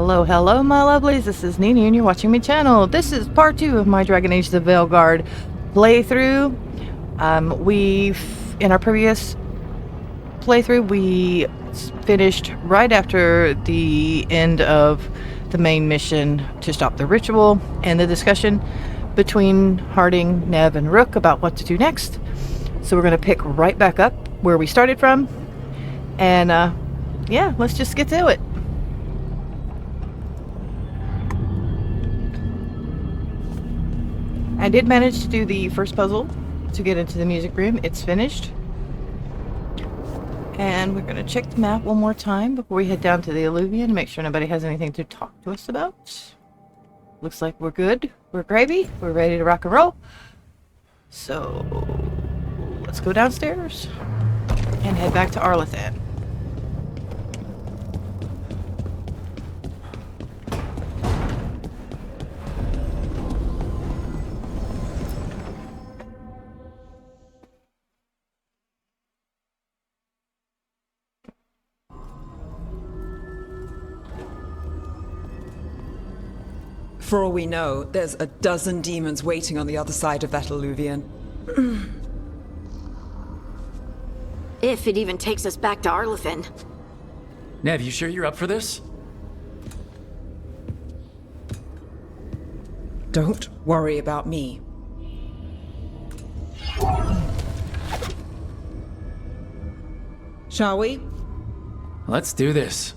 Hello, my lovelies. This is Nini, and you're watching my channel. This is part 2 of my Dragon Age the Veilguard playthrough. In our previous playthrough, we finished right after the end of the main mission to stop the ritual and the discussion between Harding, Nev, and Rook about what to do next. So we're going to pick right back up where we started from, and yeah, let's just get to it. I did manage to do the first puzzle to get into the music room. It's finished. And we're going to check the map one more time before we head down to the Alluvion to make sure nobody has anything to talk to us about. Looks like we're good. We're gravy. We're ready to rock and roll. So let's go downstairs and head back to Arlathan. For all we know, there's a dozen demons waiting on the other side of that alluvion. If it even takes us back to Arlathan. Nev, you sure you're up for this? Don't worry about me. Shall we? Let's do this.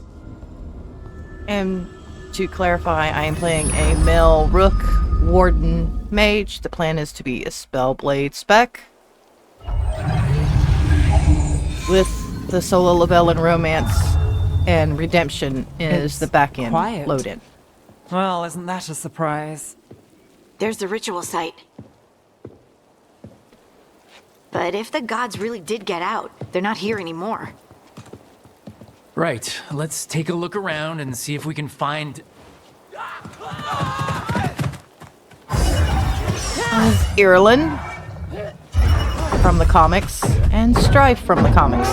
And to clarify, I am playing a male Rook Warden Mage. The plan is to be a Spellblade spec with the solo level and romance and redemption is the back end load-in. Well, isn't that a surprise? There's the ritual site. But if the gods really did get out, they're not here anymore. Right, let's take a look around and see if we can find... Irulan from the comics and Strife from the comics.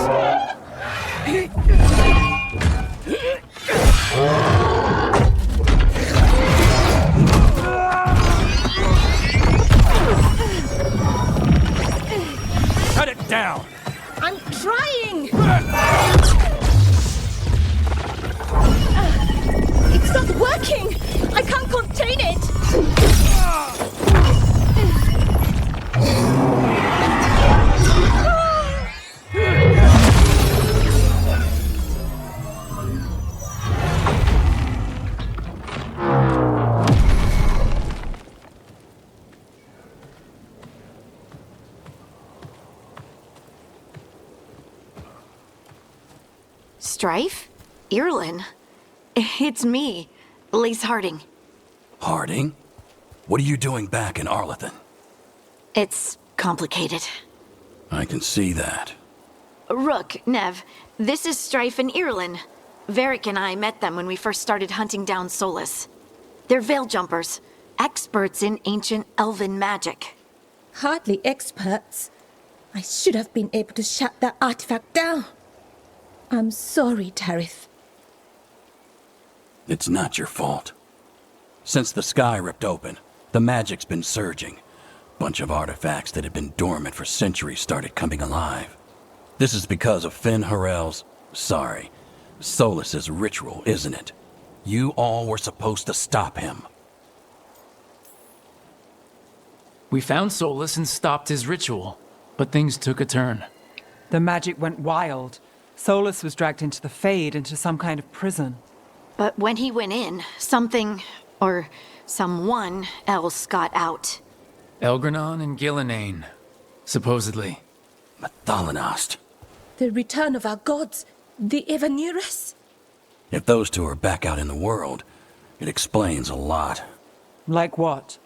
Cut it down! I'm trying! It's not working! I can't contain it! Strife? Irulan? It's me, Lise Harding. Harding? What are you doing back in Arlathan? It's complicated. I can see that. Rook, Nev, this is Strife and Irulan. Varric and I met them when we first started hunting down Solus. They're veil jumpers, experts in ancient elven magic. Hardly experts. I should have been able to shut that artifact down. I'm sorry, Tarith. It's not your fault. Since the sky ripped open, the magic's been surging. Bunch of artifacts that had been dormant for centuries started coming alive. This is because of Finn Harel's... Solus's ritual, isn't it? You all were supposed to stop him. We found Solus and stopped his ritual, but things took a turn. The magic went wild. Solus was dragged into the Fade, into some kind of prison. But when he went in, something, or someone else got out. Elgranon and Gillenane, supposedly. Mathalanost. The return of our gods, the Evanurus. If those two are back out in the world, it explains a lot. Like what?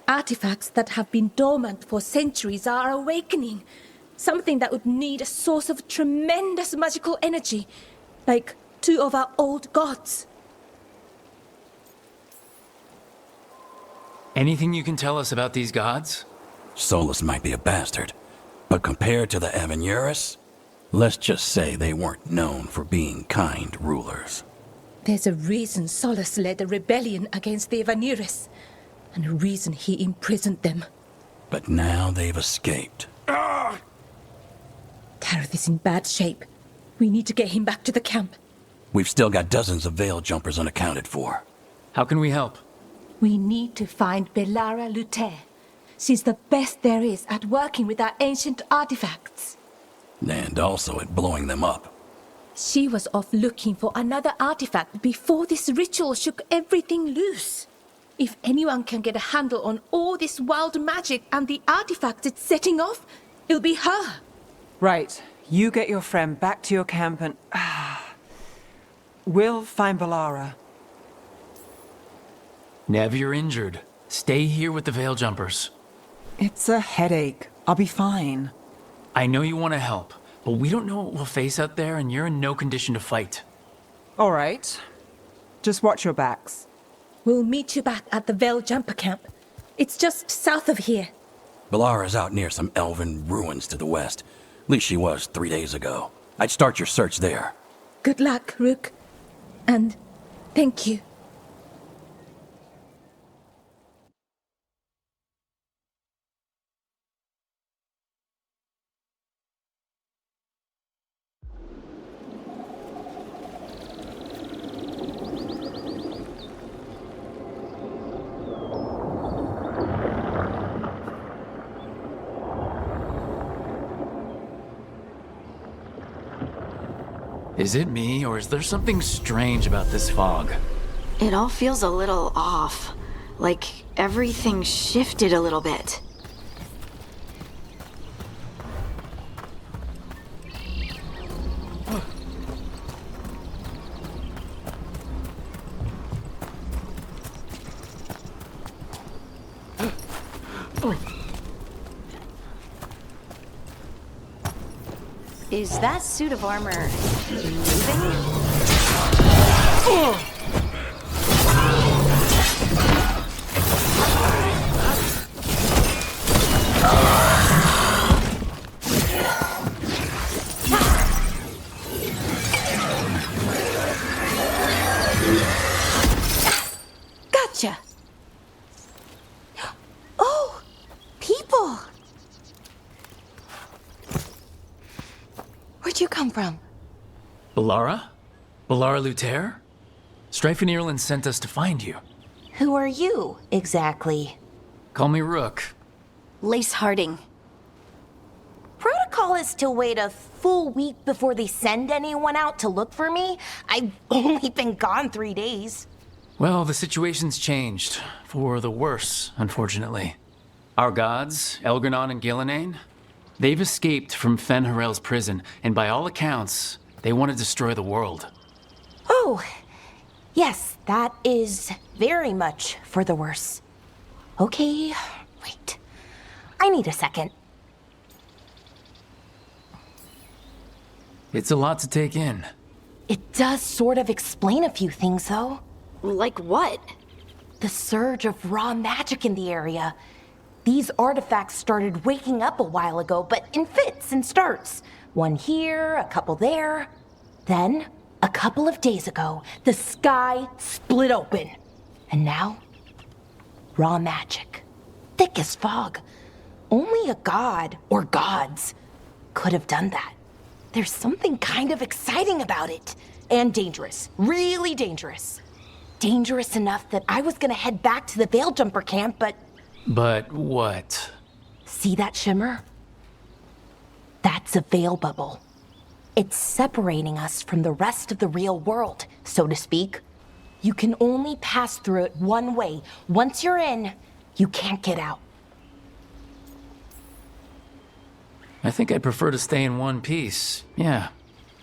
Artifacts that have been dormant for centuries are awakening. Something that would need a source of tremendous magical energy, like two of our old gods. Anything you can tell us about these gods? Solus might be a bastard, but compared to the Evanurus, let's just say they weren't known for being kind rulers. There's a reason Solus led a rebellion against the Vanirus, and a reason he imprisoned them. But now they've escaped. Tareth is in bad shape. We need to get him back to the camp. We've still got dozens of veil jumpers unaccounted for. How can we help? We need to find Belara Luther. She's the best there is at working with our ancient artifacts. And also at blowing them up. She was off looking for another artifact before this ritual shook everything loose. If anyone can get a handle on all this wild magic and the artifacts it's setting off, it'll be her. Right. You get your friend back to your camp and... we'll find Belara. Nev, you're injured. Stay here with the Veil Jumpers. It's a headache. I'll be fine. I know you want to help, but we don't know what we'll face out there, and you're in no condition to fight. All right. Just watch your backs. We'll meet you back at the Veil Jumper camp. It's just south of here. Belara's out near some elven ruins to the west. At least she was 3 days ago. I'd start your search there. Good luck, Rook. And thank you. Is it me, or is there something strange about this fog? It all feels a little off. Like everything shifted a little bit. Is that suit of armor moving? Gotcha. Oh, people. Where'd you come from? Belara? Belara Luther? Strife and Ireland sent us to find you. Who are you, exactly? Call me Rook. Lace Harding. Protocol is to wait a full week before they send anyone out to look for me. I've only been gone 3 days. Well, the situation's changed. For the worse, unfortunately. Our gods, Elgernon and Gillenane, they've escaped from Fen'Harel's prison, and by all accounts, they want to destroy the world. Oh, yes, that is very much for the worse. Okay, wait. I need a second. It's a lot to take in. It does sort of explain a few things, though. Like what? The surge of raw magic in the area. These artifacts started waking up a while ago, but in fits and starts. One here, a couple there. Then, a couple of days ago, the sky split open. And now, raw magic. Thick as fog. Only a god, or gods, could have done that. There's something kind of exciting about it. And dangerous. Really dangerous. Dangerous enough that I was gonna head back to the Veil Jumper camp, but... But what? See that shimmer? That's a veil bubble. It's separating us from the rest of the real world, so to speak. You can only pass through it one way. Once you're in, you can't get out. I think I'd prefer to stay in one piece. Yeah.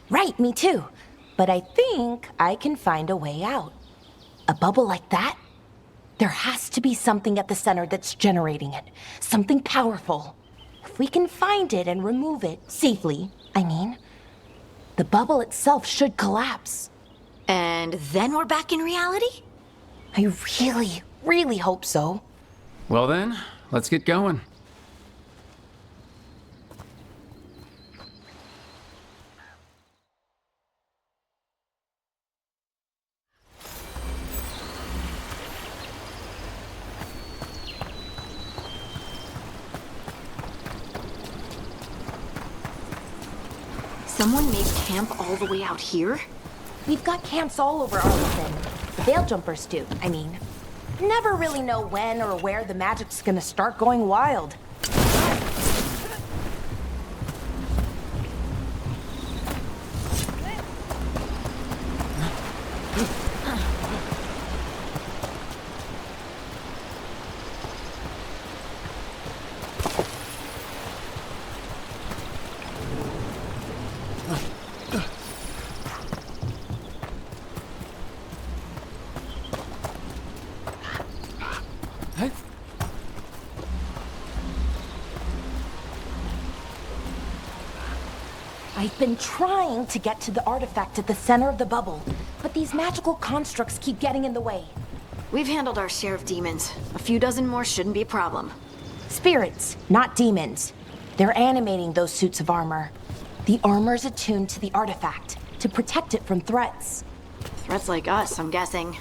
Right, me too. But I think I can find a way out. A bubble like that? There has to be something at the center that's generating it. Something powerful. If we can find it and remove it, safely, I mean, the bubble itself should collapse. And then we're back in reality? I really, really hope so. Well then, let's get going. Someone made camp all the way out here? We've got camps all over Arlathan. The Veil Jumpers do, I mean. Never really know when or where the magic's gonna start going wild. I've been trying to get to the artifact at the center of the bubble, but these magical constructs keep getting in the way. We've handled our share of demons. A few dozen more shouldn't be a problem. Spirits, not demons. They're animating those suits of armor. The armor's attuned to the artifact to protect it from threats. Threats like us, I'm guessing.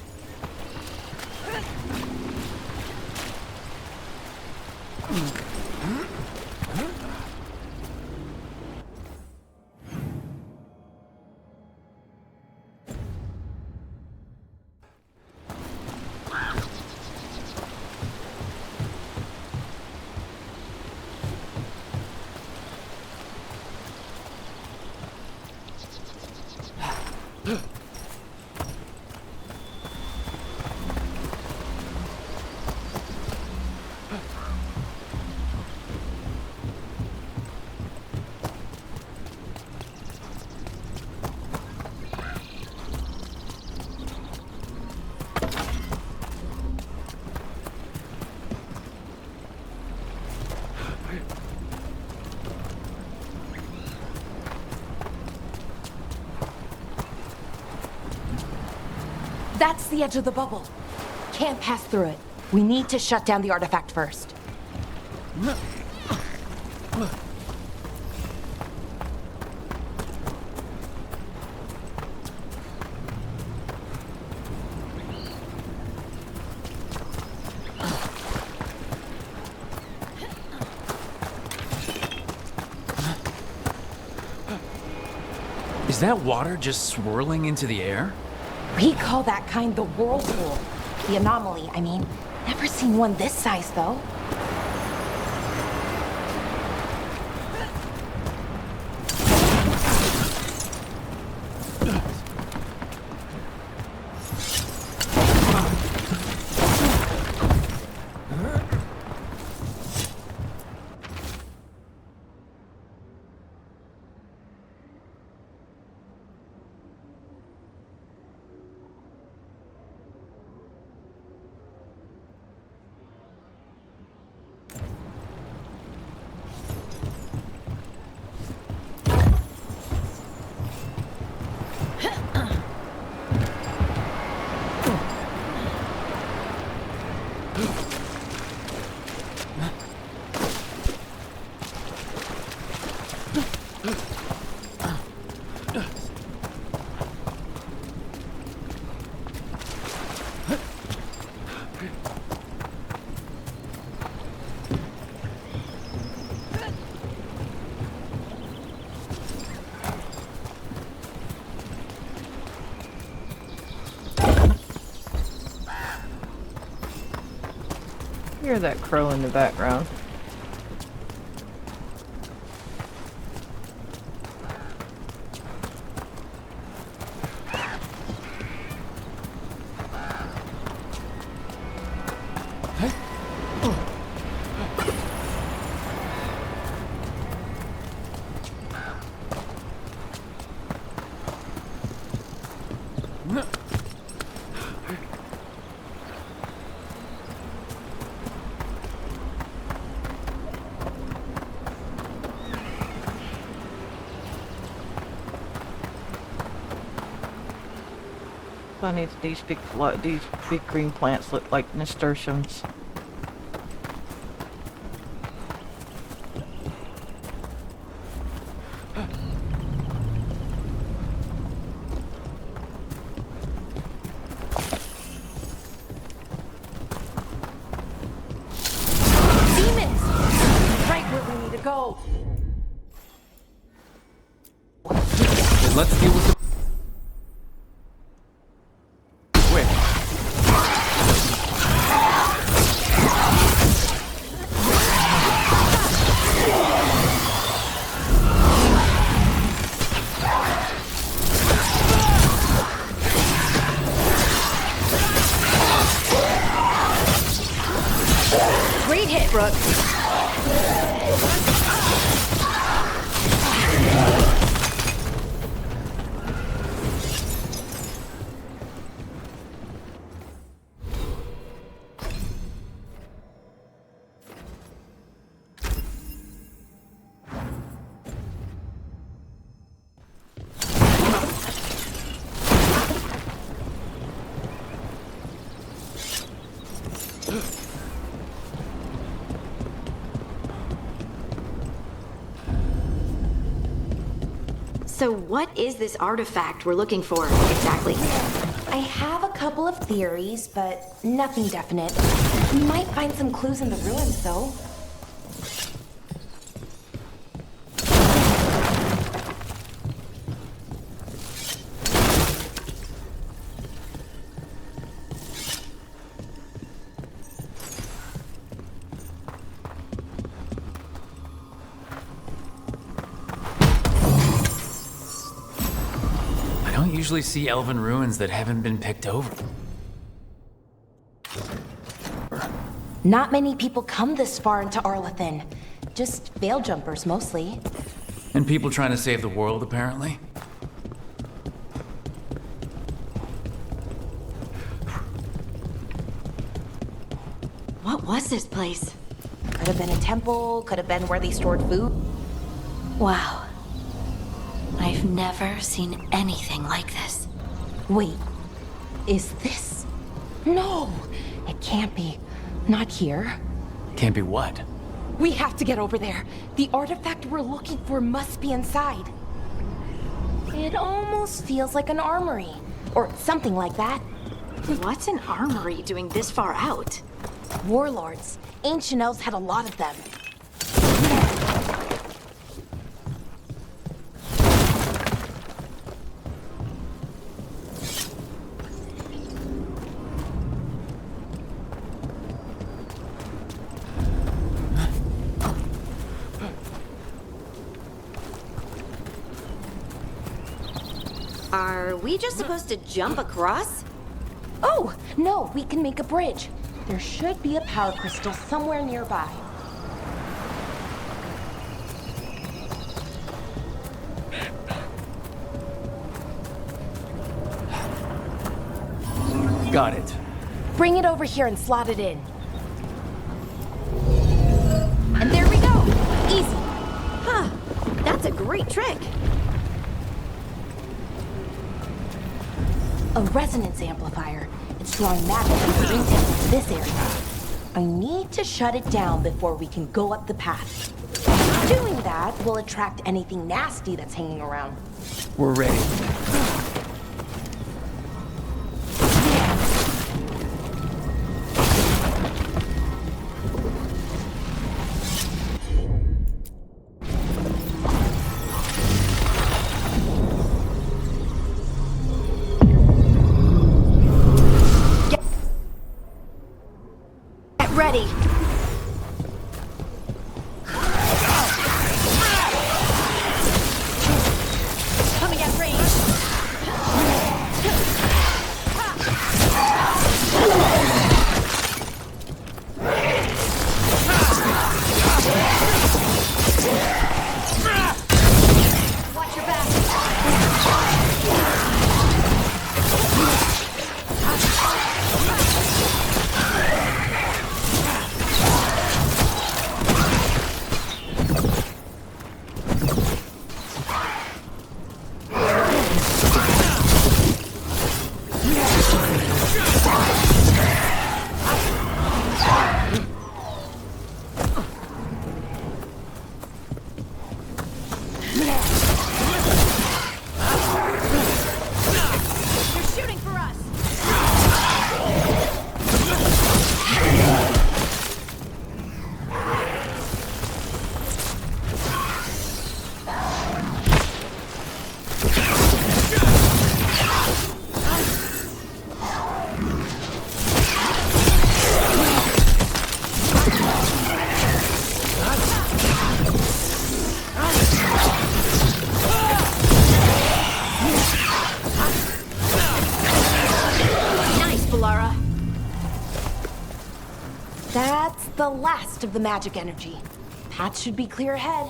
That's the edge of the bubble. Can't pass through it. We need to shut down the artifact first. Is that water just swirling into the air? We call that kind the whirlpool. The anomaly, I mean. Never seen one this size, though. Hear that crow in the background. Funny that these big green plants look like nasturtiums. Demons! Right where we need to go. Let's deal with the... Quick. Great hit, Brooke. So what is this artifact we're looking for, exactly? I have a couple of theories, but nothing definite. We might find some clues in the ruins, though. I don't usually see elven ruins that haven't been picked over. Not many people come this far into Arlathan. Just veil jumpers, mostly. And people trying to save the world, apparently. What was this place? Could have been a temple, could have been where they stored food. Wow. I've never seen anything like this. Wait, is this? No, it can't be. Not here. Can't be what? We have to get over there. The artifact we're looking for must be inside. It almost feels like an armory, or something like that. What's an armory doing this far out? Warlords. Ancient elves had a lot of them. Are we just supposed to jump across? Oh, no, we can make a bridge. There should be a power crystal somewhere nearby. Got it. Bring it over here and slot it in. And there we go. Easy. Huh. That's a great trick. A resonance amplifier. It's drawing magic from the intel into this area. I need to shut it down before we can go up the path. Doing that will attract anything nasty that's hanging around. We're ready. Ready. Coming at range. Watch your back. the last of the magic energy. Path should be clear ahead.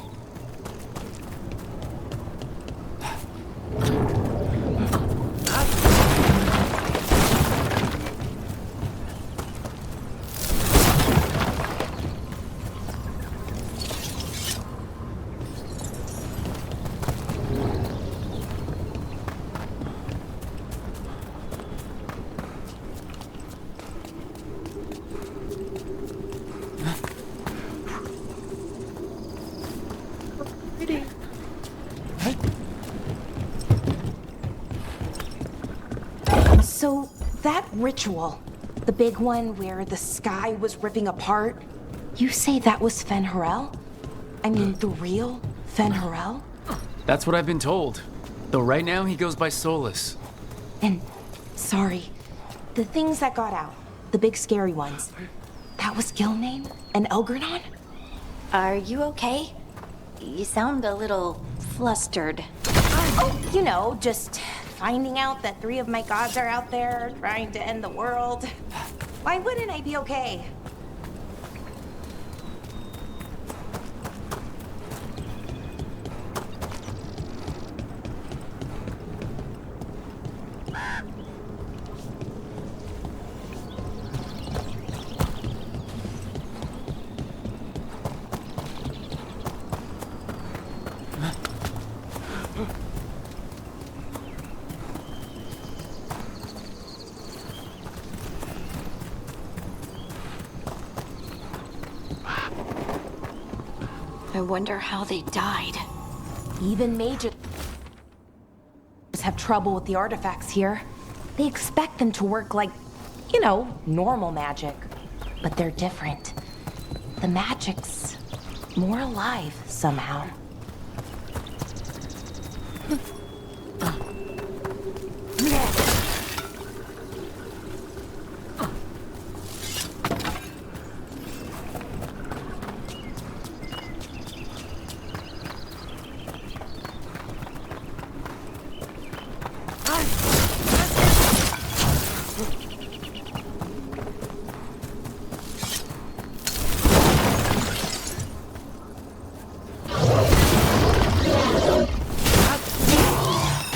So, that ritual, the big one where the sky was ripping apart, you say that was Fen Harel? I mean, the real Fen Harel? That's what I've been told. Though right now he goes by Solus. And, sorry, the things that got out, the big scary ones, that was Gilnane and Elgranon? Are you okay? You sound a little flustered. Oh, you know, just finding out that 3 of my gods are out there trying to end the world. Why wouldn't I be okay? I wonder how they died. Even mages have trouble with the artifacts here. They expect them to work like, you know, normal magic. But they're different. The magic's more alive somehow.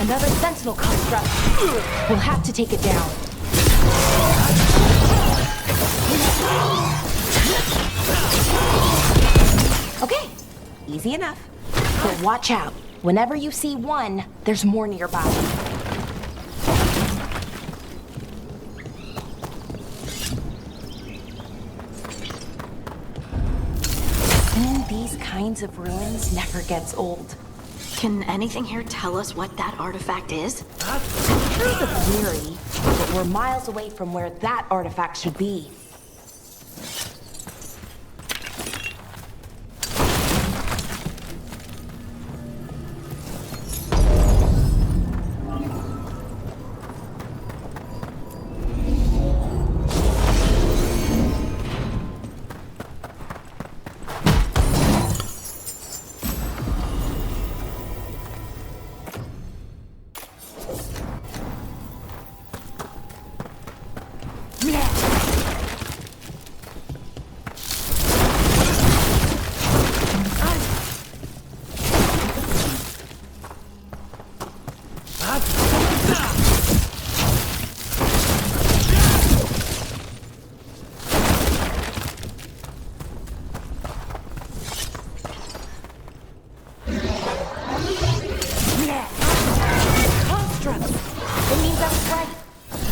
Another sentinel construct. We'll have to take it down. Okay, easy enough. But watch out. Whenever you see one, there's more nearby. Seeing these kinds of ruins never gets old. Can anything here tell us what that artifact is? I'm sure it's weary, but we're miles away from where that artifact should be.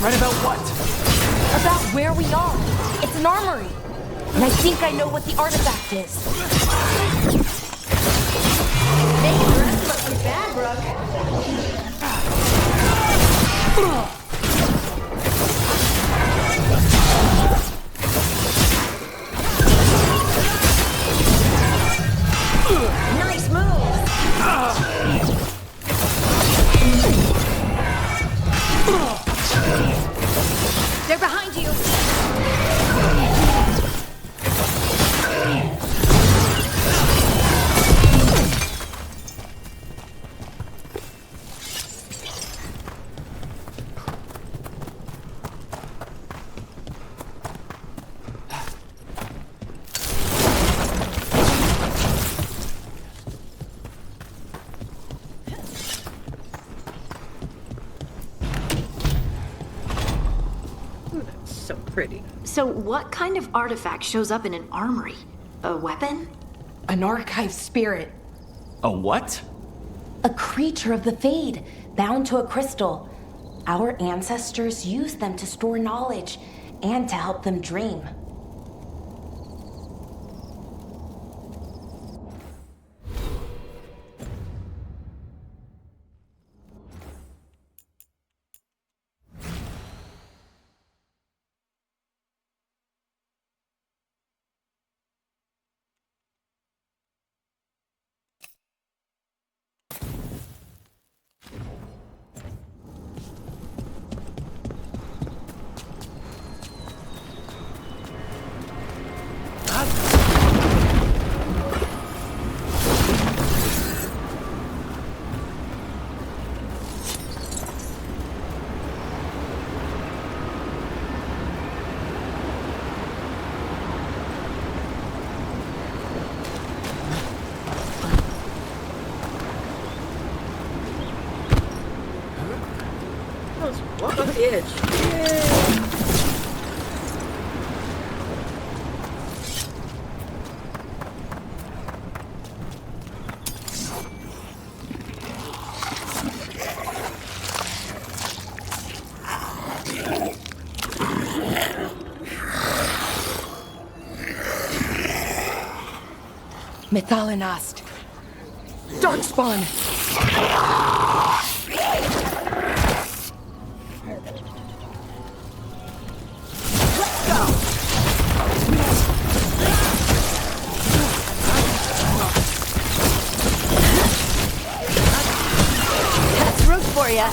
Right about what? About where we are. It's an armory. And I think I know what the artifact is. Making the rest look pretty bad, Brooke. Nice move. They're behind you! pretty. So what kind of artifact shows up in an armory? A weapon? An archive spirit. A what? A creature of the Fade, bound to a crystal. Our ancestors used them to store knowledge and to help them dream. Walk off the edge. Yay! Methalinast. Darkspawn. For ya.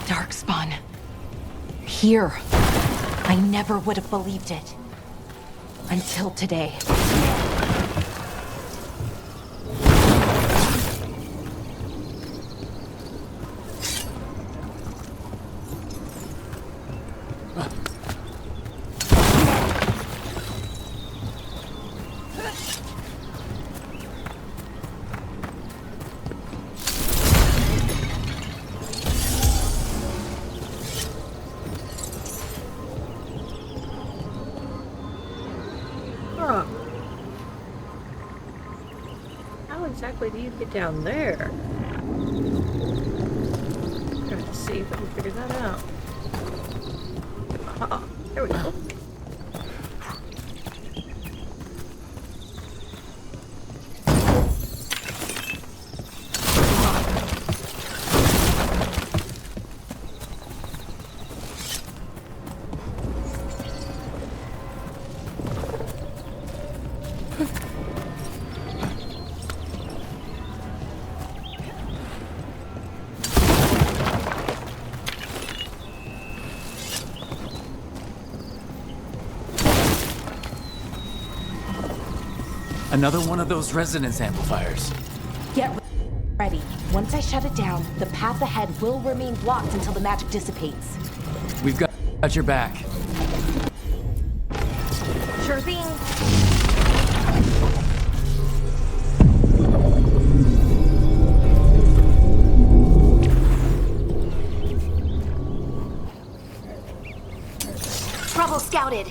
Darkspawn. Here. I never would have believed it. Until today. How exactly do you get down there? Trying to see if I can figure that out. Ah, there we go. Another one of those resonance amplifiers. Get ready. Once I shut it down, the path ahead will remain blocked until the magic dissipates. We've got your back. Sure thing. Trouble scouted.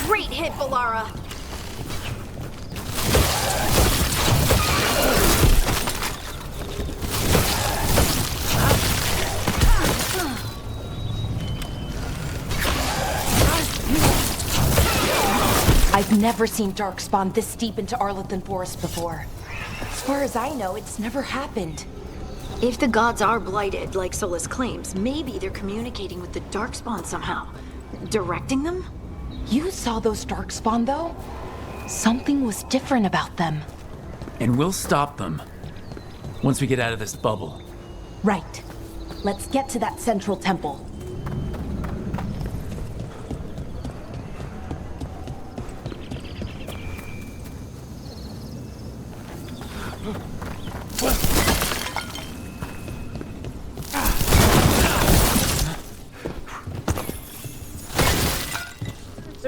Great hit, Valara. I've never seen Darkspawn this deep into Arlathan Forest before. As far as I know, it's never happened. If the gods are blighted, like Solus claims, maybe they're communicating with the Darkspawn somehow. Directing them? You saw those Darkspawn, though? Something was different about them. And we'll stop them. Once we get out of this bubble. Right. Let's get to that central temple.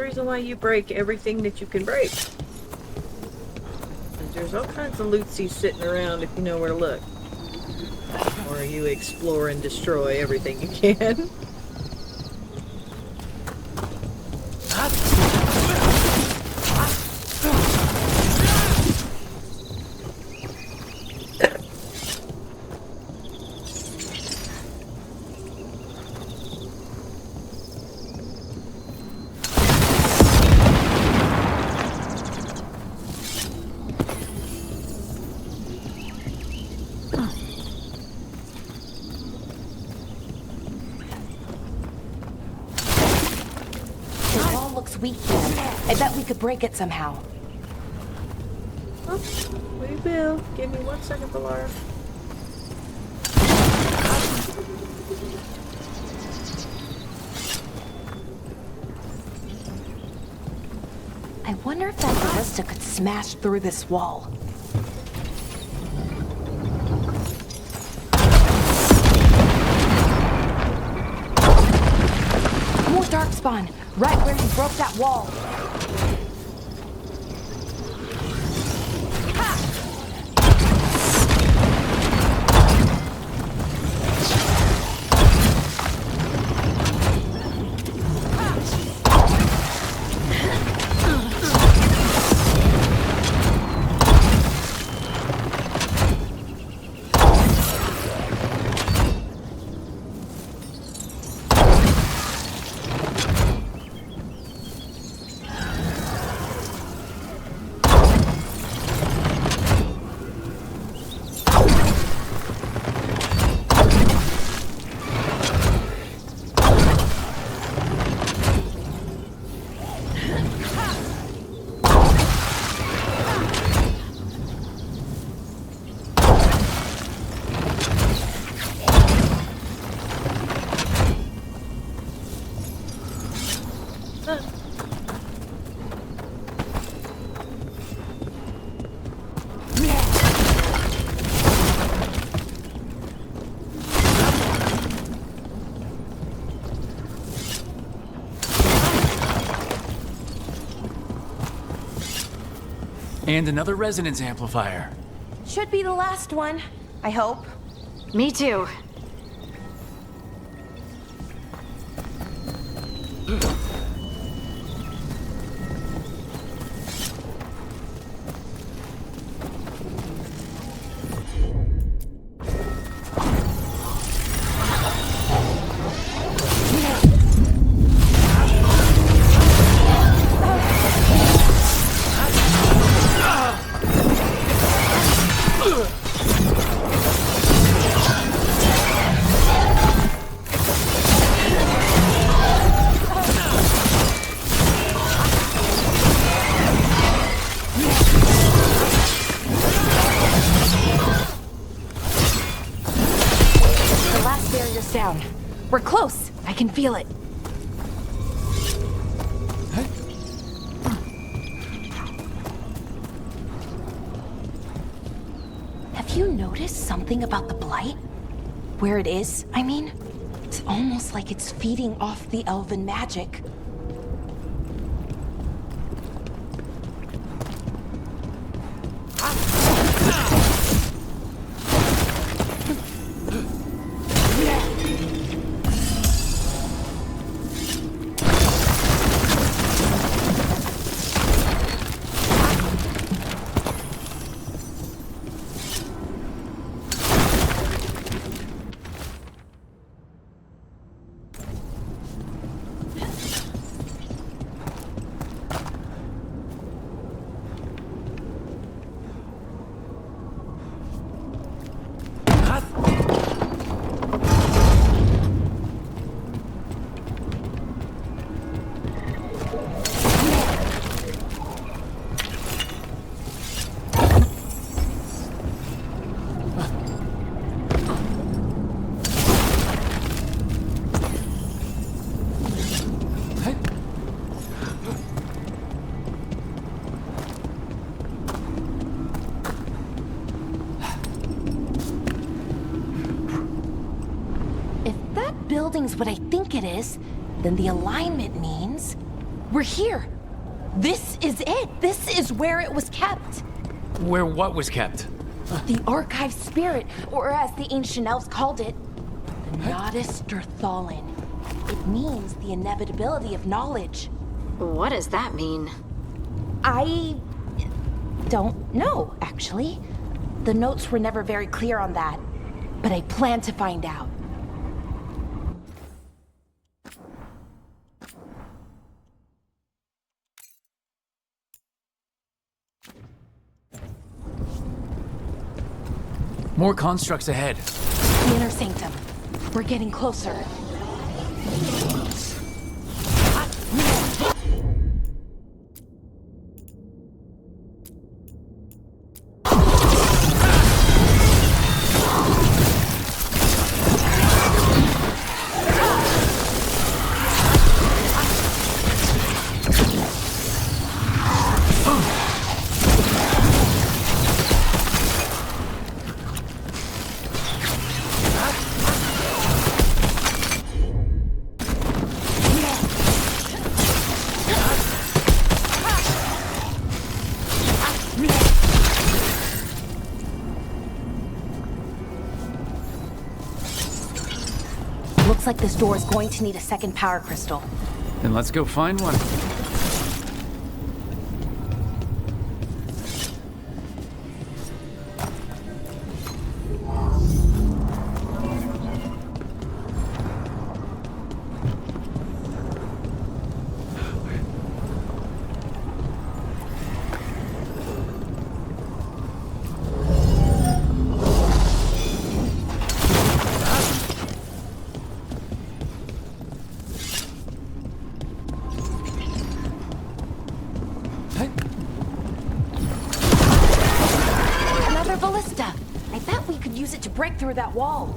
reason why you break everything that you can break. There's all kinds of lootsie sitting around if you know where to look. Or you explore and destroy everything you can. Weak here. I bet we could break it somehow. Oh, we will. Give me 1 second, Valara. I wonder if that ballista could smash through this wall. More darkspawn, right where you broke that wall. And another resonance amplifier. Should be the last one, I hope. Me too. Down. We're close. I can feel it. Have you noticed something about the blight? Where it is, I mean? It's almost like it's feeding off the elven magic. Building's what I think it is, then the alignment means We're here. This is it. This is where it was kept. Where what was kept? The archive spirit, or as the ancient elves called it, the Nodus Derthalin. It means the inevitability of knowledge. What does that mean? I don't know, actually. The notes were never very clear on that, but I plan to find out. More constructs ahead. The inner sanctum. We're getting closer. Looks like this door is going to need a second power crystal. Then let's go find one. Another ballista. I bet we could use it to break through that wall.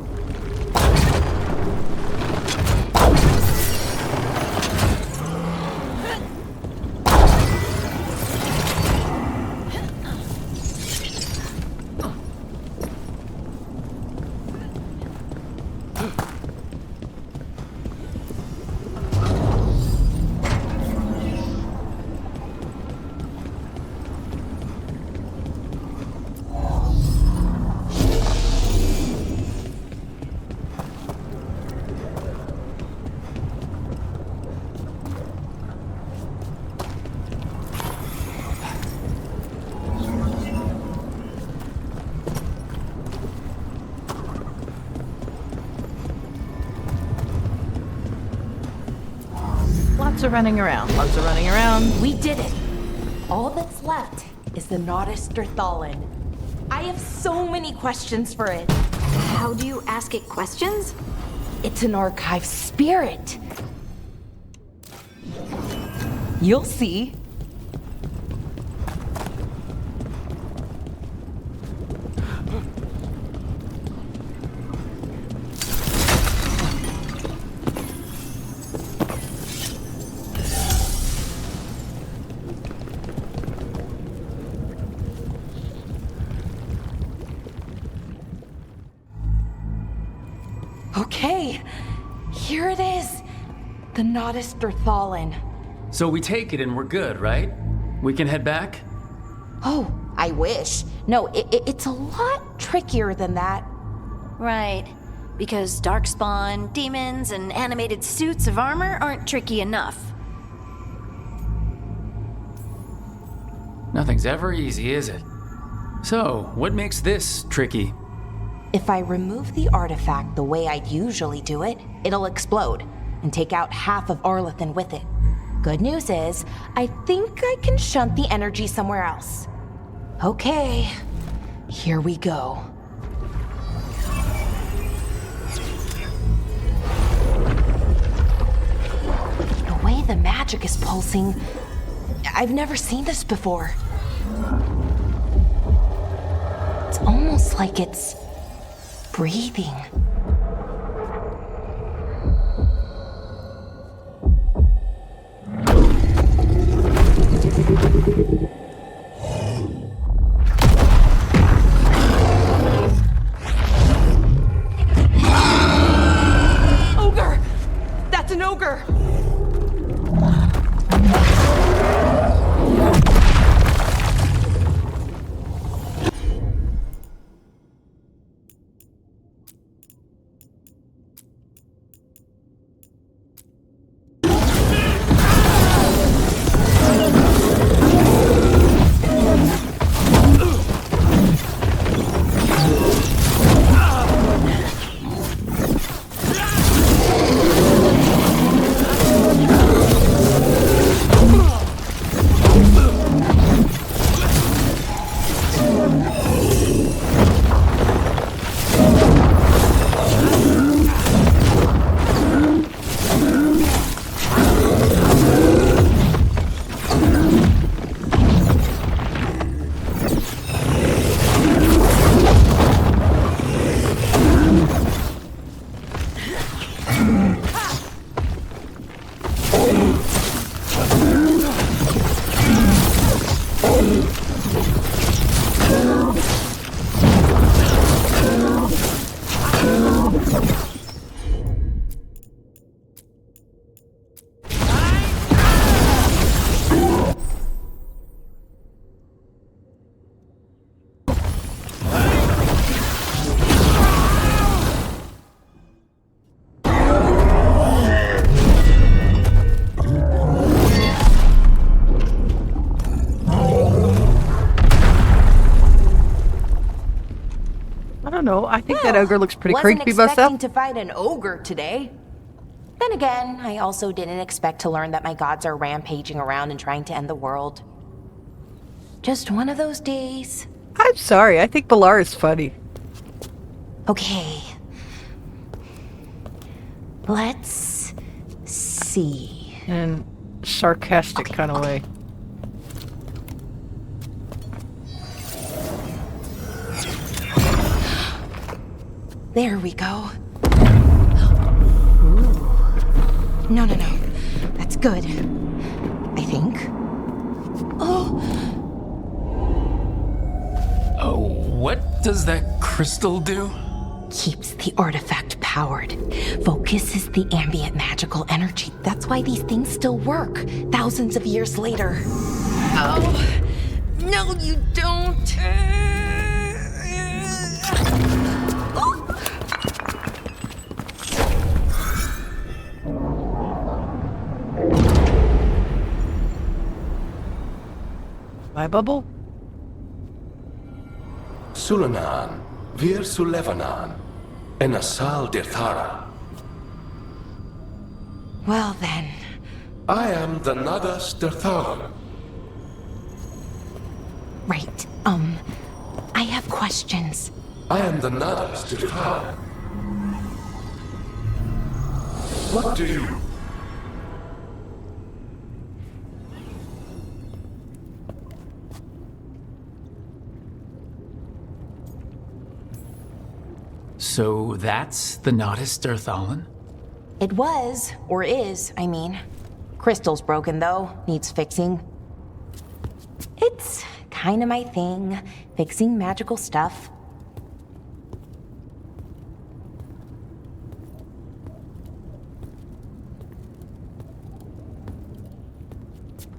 Lots of running around. Lots of running around. We did it. All that's left is the Nodus Derthalin. I have so many questions for it. How do you ask it questions? It's an archive spirit. You'll see. Okay, here it is. The Nodus Derthalin. So we take it and we're good, right? We can head back? Oh, I wish. No, it's a lot trickier than that. Right. Because darkspawn, demons, and animated suits of armor aren't tricky enough. Nothing's ever easy, is it? So, what makes this tricky? If I remove the artifact the way I'd usually do it, it'll explode and take out half of Arlathan with it. Good news is, I think I can shunt the energy somewhere else. Okay, here we go. The way the magic is pulsing, I've never seen this before. It's almost like it's breathing. Ogre! That's an ogre! don't know. I think that ogre looks pretty wasn't creepy myself. expecting to fight an ogre today. Then again, I also didn't expect to learn that my gods are rampaging around and trying to end the world. Just one of those days. I'm sorry. I think Balar is funny. Okay. Let's see. In a sarcastic kind of way. There we go. Ooh. No. That's good. I think. Oh, What does that crystal do? keeps the artifact powered. Focuses the ambient magical energy. That's why these things still work, thousands of years later. Oh, no, you don't. My bubble? Sulanan, Vir Sulevanan, Enasal Dirthara. Well then, I am the Nadas Dirthalan. right. I have questions. I am the Nadas Dirthalan. What do you? So that's the Nodus Dirthalan? It was, or is, I mean. Crystal's broken though, needs fixing. It's kinda my thing, fixing magical stuff.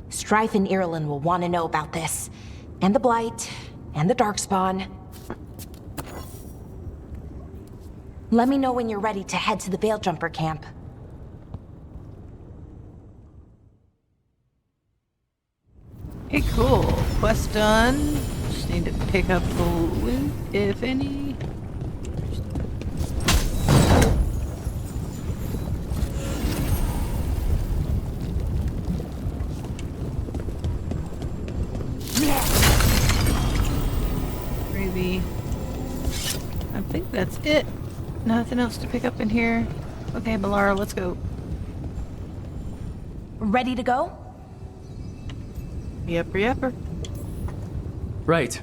Strife and Irulan will want to know about this. And the Blight, and the Darkspawn. Let me know when you're ready to head to the Veilgjumper camp. Hey, cool. Quest done. Just need to pick up the loot, if any. Gravy. I think that's it. Nothing else to pick up in here. Okay, Balara, let's go. Ready to go? Yepper. Right.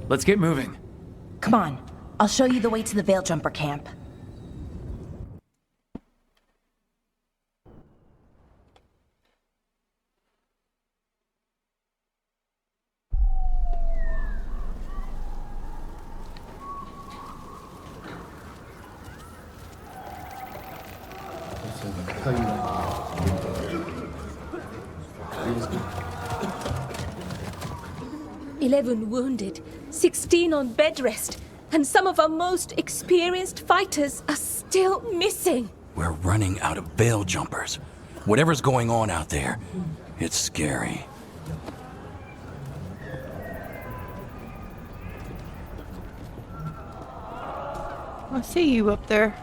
Let's get moving. Come on, I'll show you the way to the Veilgjumper camp. "11 wounded, 16 on bed rest, and some of our most experienced fighters are still missing." We're running out of veil jumpers. Whatever's going on out there, it's scary. I see you up there.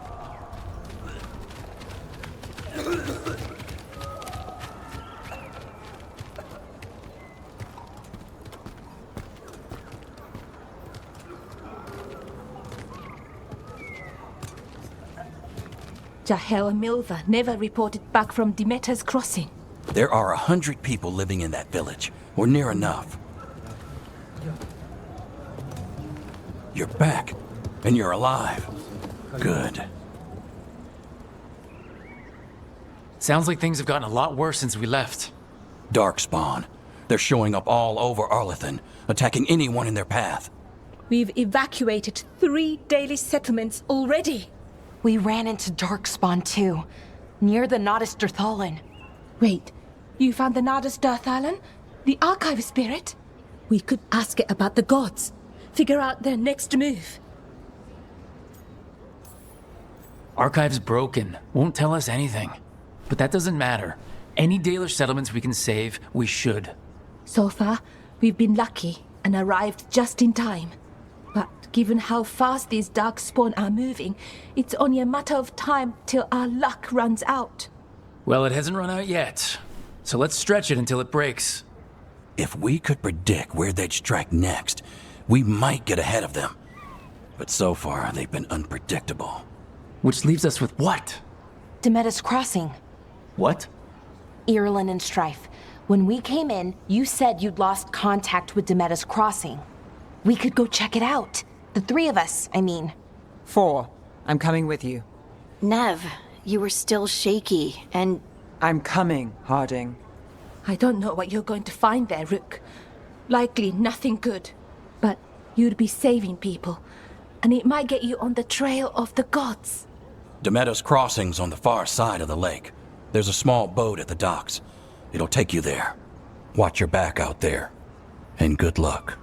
Jahel and Milva never reported back from Demeter's crossing. There are 100 people living in that village, or near enough. You're back, and you're alive. Good. Sounds like things have gotten a lot worse since we left. Darkspawn. They're showing up all over Arlathan, attacking anyone in their path. We've evacuated 3 daily settlements already. We ran into Darkspawn too, near the Nodus Dirthalan. Wait, you found the Nodus Dirthalan? The archive spirit? We could ask it about the gods. Figure out their next move. Archive's broken. Won't tell us anything. But that doesn't matter. Any Dalish settlements we can save, we should. So far, we've been lucky and arrived just in time. But given how fast these darkspawn are moving, it's only a matter of time till our luck runs out. Well, it hasn't run out yet. So let's stretch it until it breaks. If we could predict where they'd strike next, we might get ahead of them. But so far, they've been unpredictable. Which leaves us with what? Demetis Crossing. What? Irulan and Strife. When we came in, you said you'd lost contact with Demetis Crossing. We could go check it out. The three of us, I mean. 4. I'm coming with you. Nev, you were still shaky, and I'm coming, Harding. I don't know what you're going to find there, Rook. Likely nothing good. But you'd be saving people, and it might get you on the trail of the gods. Demetis Crossing's on the far side of the lake. There's a small boat at the docks. It'll take you there. Watch your back out there. And good luck.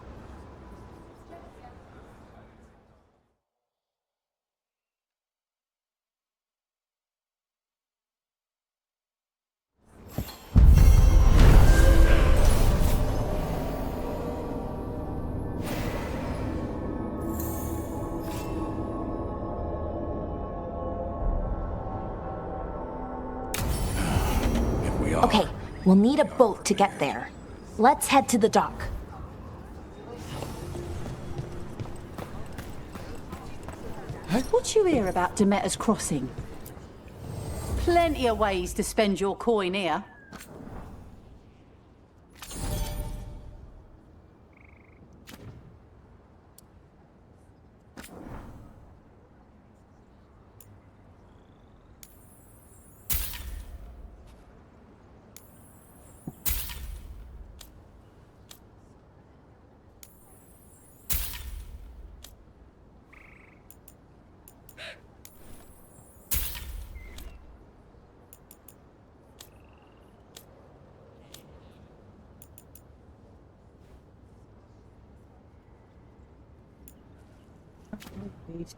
Okay, we'll need a boat to get there. Let's head to the dock. What you hear about Demeter's Crossing? Plenty of ways to spend your coin here.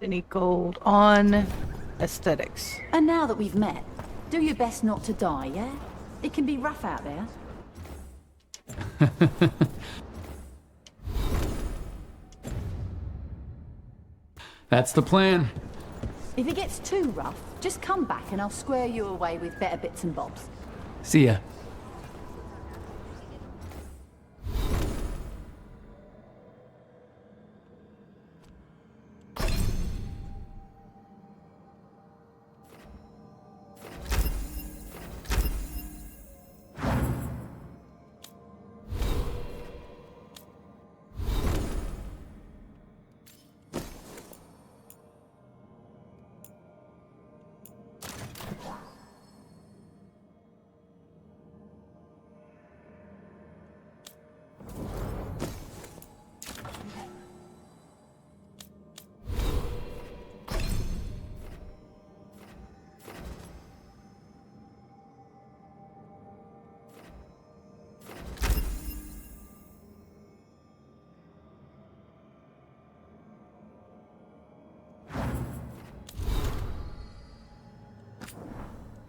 Any gold on aesthetics. And now that we've met, do your best not to die, yeah? It can be rough out there. That's the plan. If it gets too rough, just come back and I'll square you away with better bits and bobs. See ya.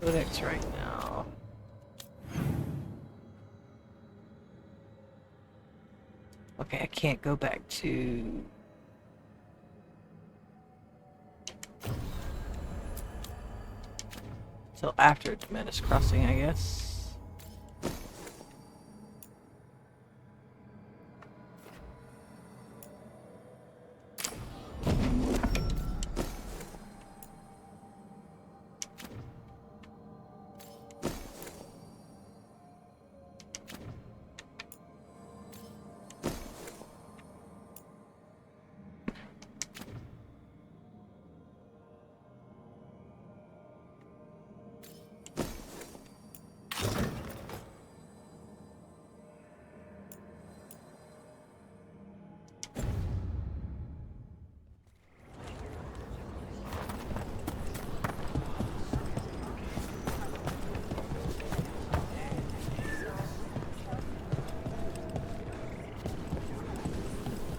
Codex right now. Okay, I can't go back to... till after Demetis Crossing, I guess.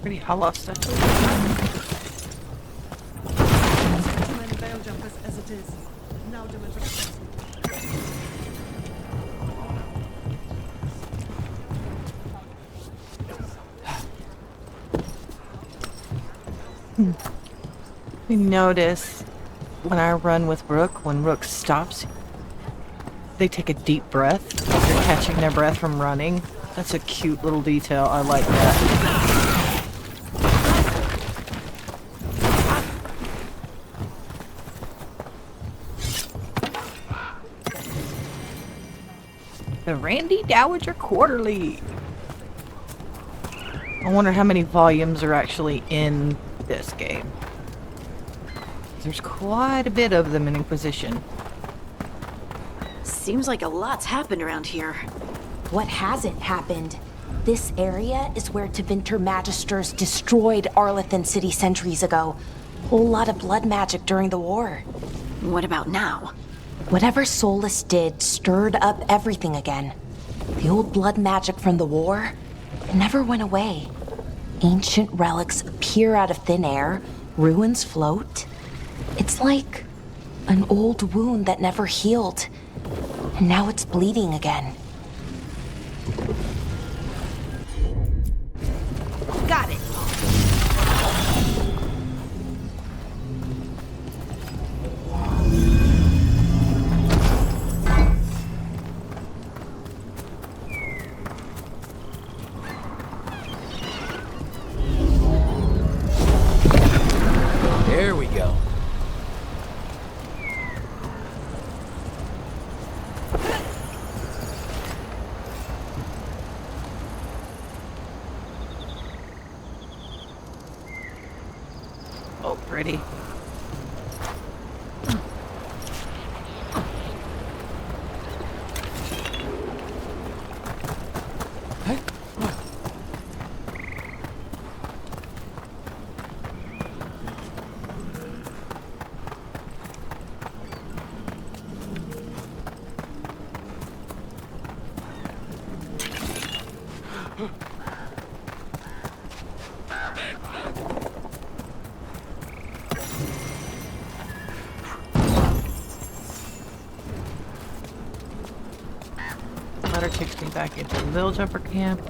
Pretty hollow stuff. Too many veil jumpers as it is. Now do it. You notice when I run with Rook, when Rook stops, they take a deep breath. They're catching their breath from running. That's a cute little detail. I like that. The Randy Dowager Quarterly. I wonder how many volumes are actually in this game. There's quite a bit of them in Inquisition. Seems like a lot's happened around here. What hasn't happened? This area is where Tevinter Magisters destroyed Arlathan City centuries ago. Whole lot of blood magic during the war. What about now? Whatever Solus did stirred up everything again. The old blood magic from the war never went away. Ancient relics appear out of thin air, ruins float. It's like an old wound that never healed, and now it's bleeding again. Got it. There we go. Oh, pretty. Letter takes me back into the Little Jumper camp.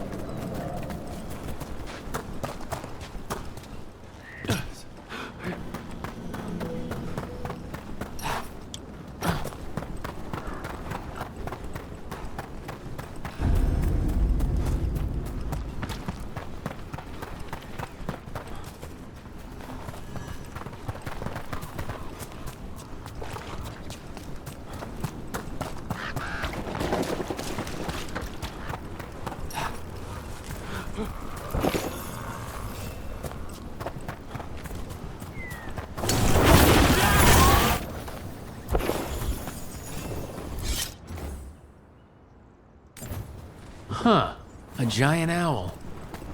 Huh. A giant owl.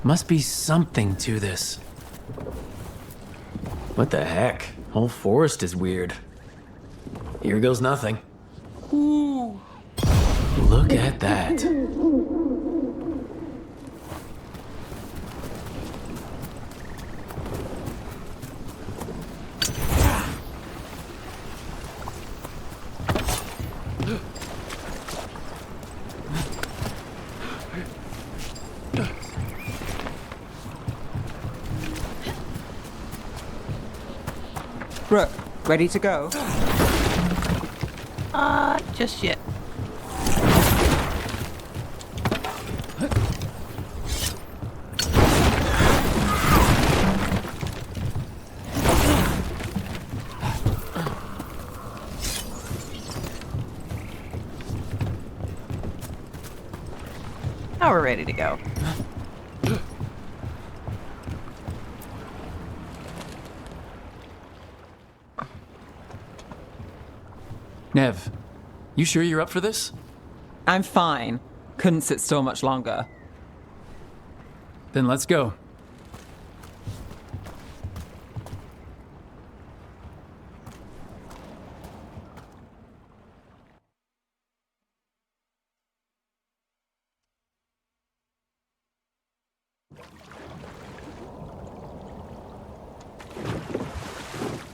Must be something to this. What the heck? Whole forest is weird. Here goes nothing. Ooh. Look at that. Rook, ready to go? Just yet. Now we're ready to go. Nev, you sure you're up for this? I'm fine. Couldn't sit still much longer. Then let's go.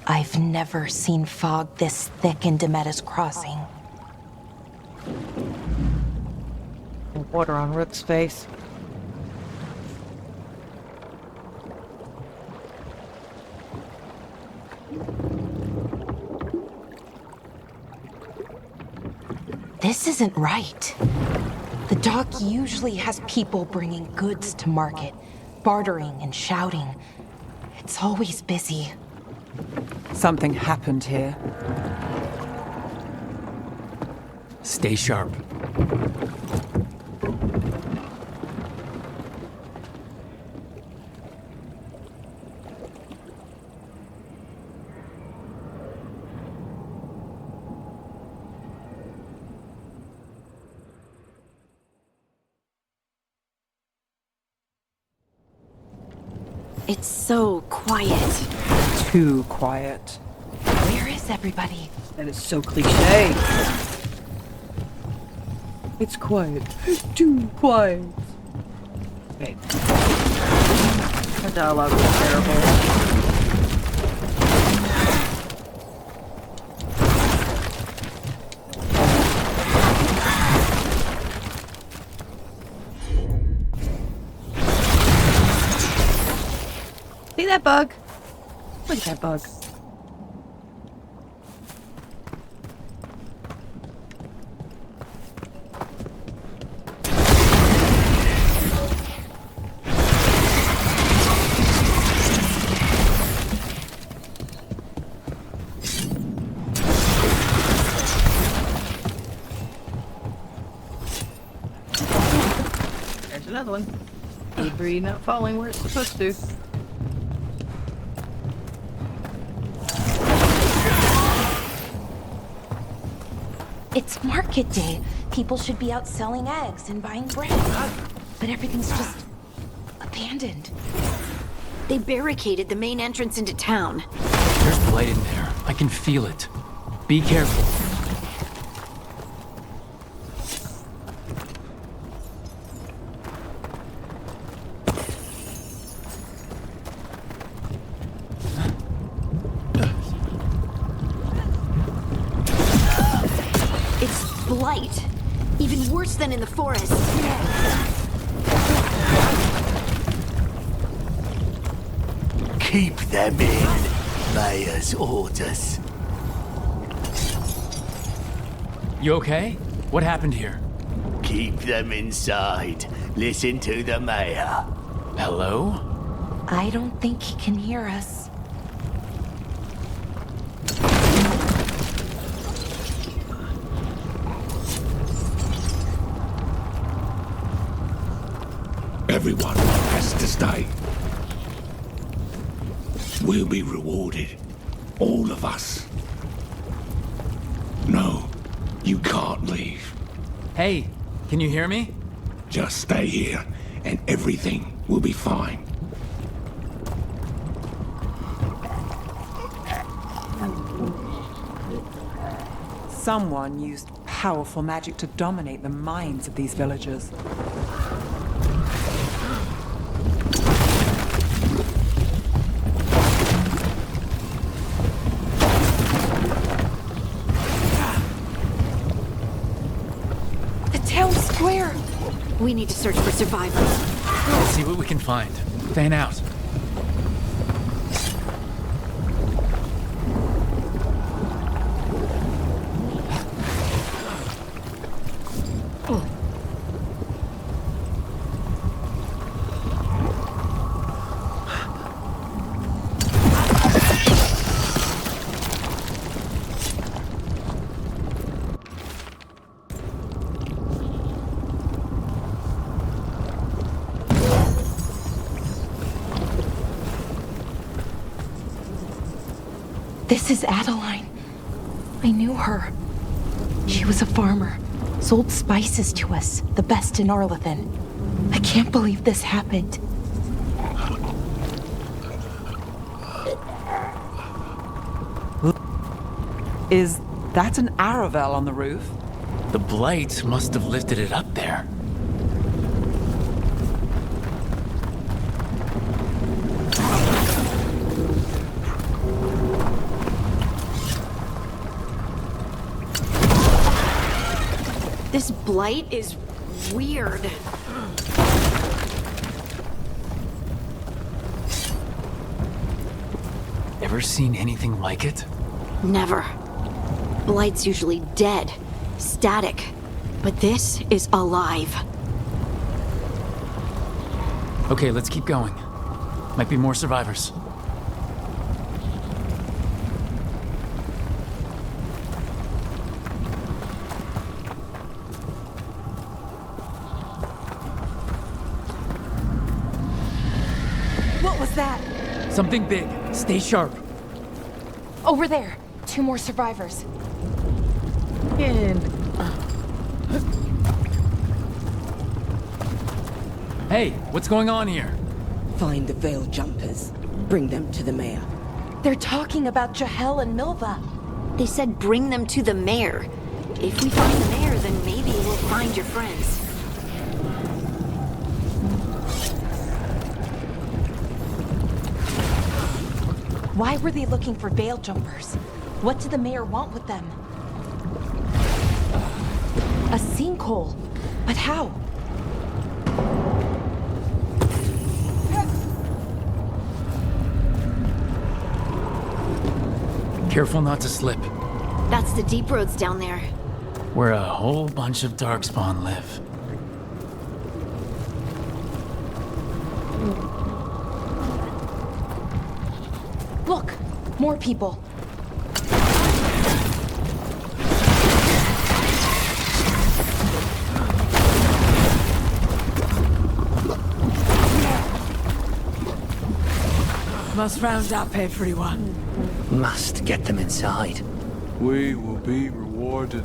I've never seen fog this thick in Demetta's Crossing. Water on Rook's face. This isn't right. The dock usually has people bringing goods to market, bartering and shouting. It's always busy. Something happened here. Stay sharp. It's so quiet. Too quiet. Where is everybody? That is so cliche. It's quiet. Too quiet. Okay. That dialogue was terrible. See that bug? Look at that bug. There's another one. Debris not falling where it's supposed to. It's market day. People should be out selling eggs and buying bread. But everything's just abandoned. They barricaded the main entrance into town. There's blight in there. I can feel it. Be careful. It's blight. Even worse than in the forest. Keep them in. Mayor's orders. You okay? What happened here? Keep them inside. Listen to the mayor. Hello? I don't think he can hear us. Everyone has to stay. We'll be rewarded. All of us. No, you can't leave. Hey, can you hear me? Just stay here, and everything will be fine. Someone used powerful magic to dominate the minds of these villagers. We need to search for survivors. Let's see what we can find. Fan out. This is Adeline. I knew her. She was a farmer, sold spices to us, the best in Arlathan. I can't believe this happened. Is that an Aravel on the roof? The blight must have lifted it up there. This blight is weird. Ever seen anything like it? Never. Blight's usually dead, Static. But this is alive. Okay, let's keep going. Might be more survivors. What was that? Something big. Stay sharp. Over there. 2 more survivors. Hey, what's going on here? Find the veil jumpers. Bring them to the mayor. They're talking about Jahel and Milva. They said bring them to the mayor. If we find the mayor, then maybe we'll find your friends. Why were they looking for veil jumpers? What did the mayor want with them? A sinkhole. But how? Careful not to slip. That's the deep roads down there. Where a whole bunch of darkspawn live. Look, more people. Must round up everyone. Must get them inside. We will be rewarded.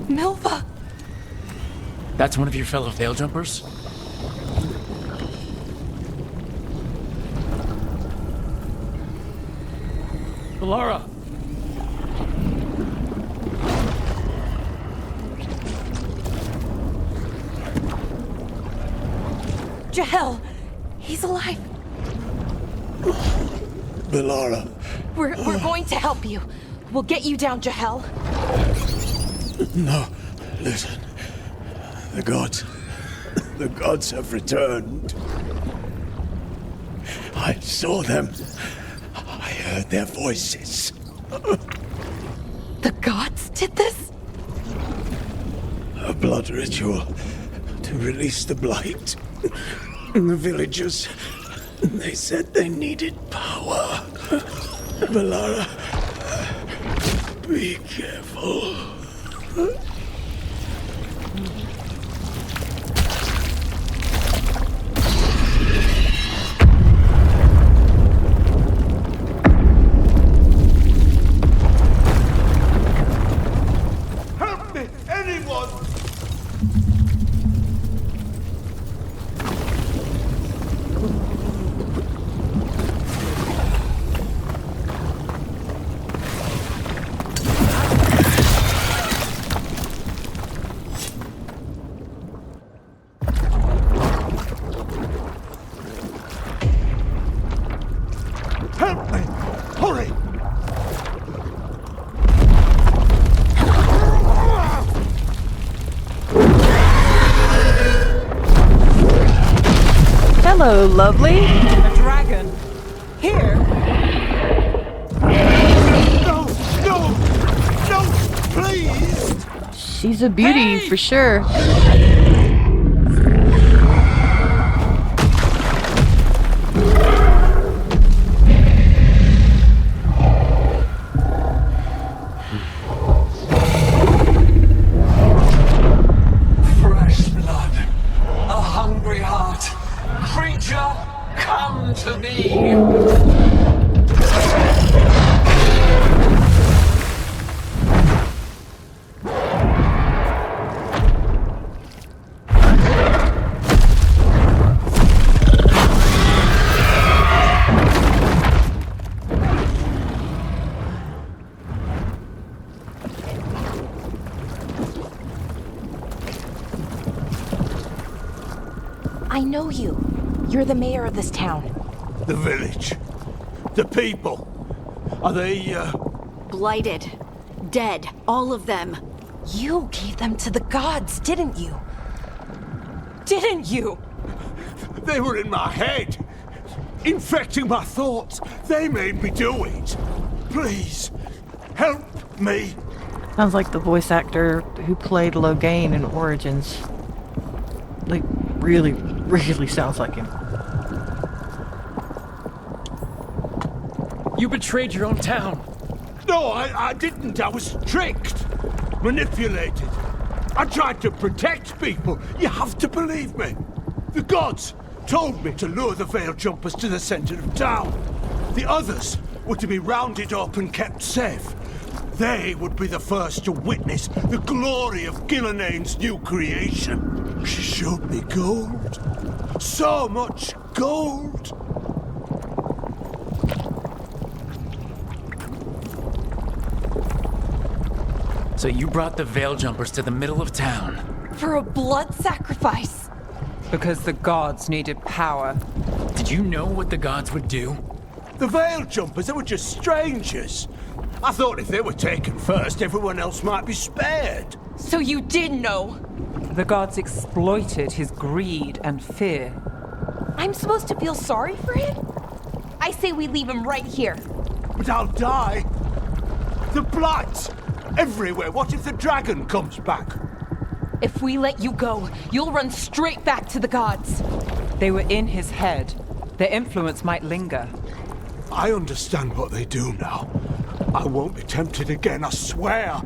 Milva! That's one of your fellow veil jumpers? Laura! Jahel! He's alive! Velara. We're going to help you. We'll get you down, Jahel. No, listen. The gods have returned. I saw them. I heard their voices. The gods did this? A blood ritual to release the blight. The villagers, they said they needed power. Velara, be careful. Help me! Anyone! Help me! Hurry! Hello, lovely. A dragon. Here. No! No! No! Please! She's a beauty for sure. Fresh blood. A hungry heart. Creature, come to me. I know you. You're the mayor of this town. The village. The people. Are they, Blighted. Dead. All of them. You gave them to the gods, didn't you? Didn't you? They were in my head. Infecting my thoughts. They made me do it. Please, help me. Sounds like the voice actor who played Logain in Origins. Like, really, really sounds like him. You betrayed your own town. No, I didn't. I was tricked. Manipulated. I tried to protect people. You have to believe me. The gods told me to lure the Veil Jumpers to the center of town. The others were to be rounded up and kept safe. They would be the first to witness the glory of Gilnenain's new creation. She showed me gold. So much gold. So you brought the Veil Jumpers to the middle of town. For a blood sacrifice. Because the gods needed power. Did you know what the gods would do? The Veil Jumpers, they were just strangers. I thought if they were taken first, everyone else might be spared. So you did know? The gods exploited his greed and fear. I'm supposed to feel sorry for him? I say we leave him right here. But I'll die. The blight! Everywhere. What if the dragon comes back? If we let you go, you'll run straight back to the gods. They were in his head. Their influence might linger. I understand what they do now. I won't be tempted again, I swear.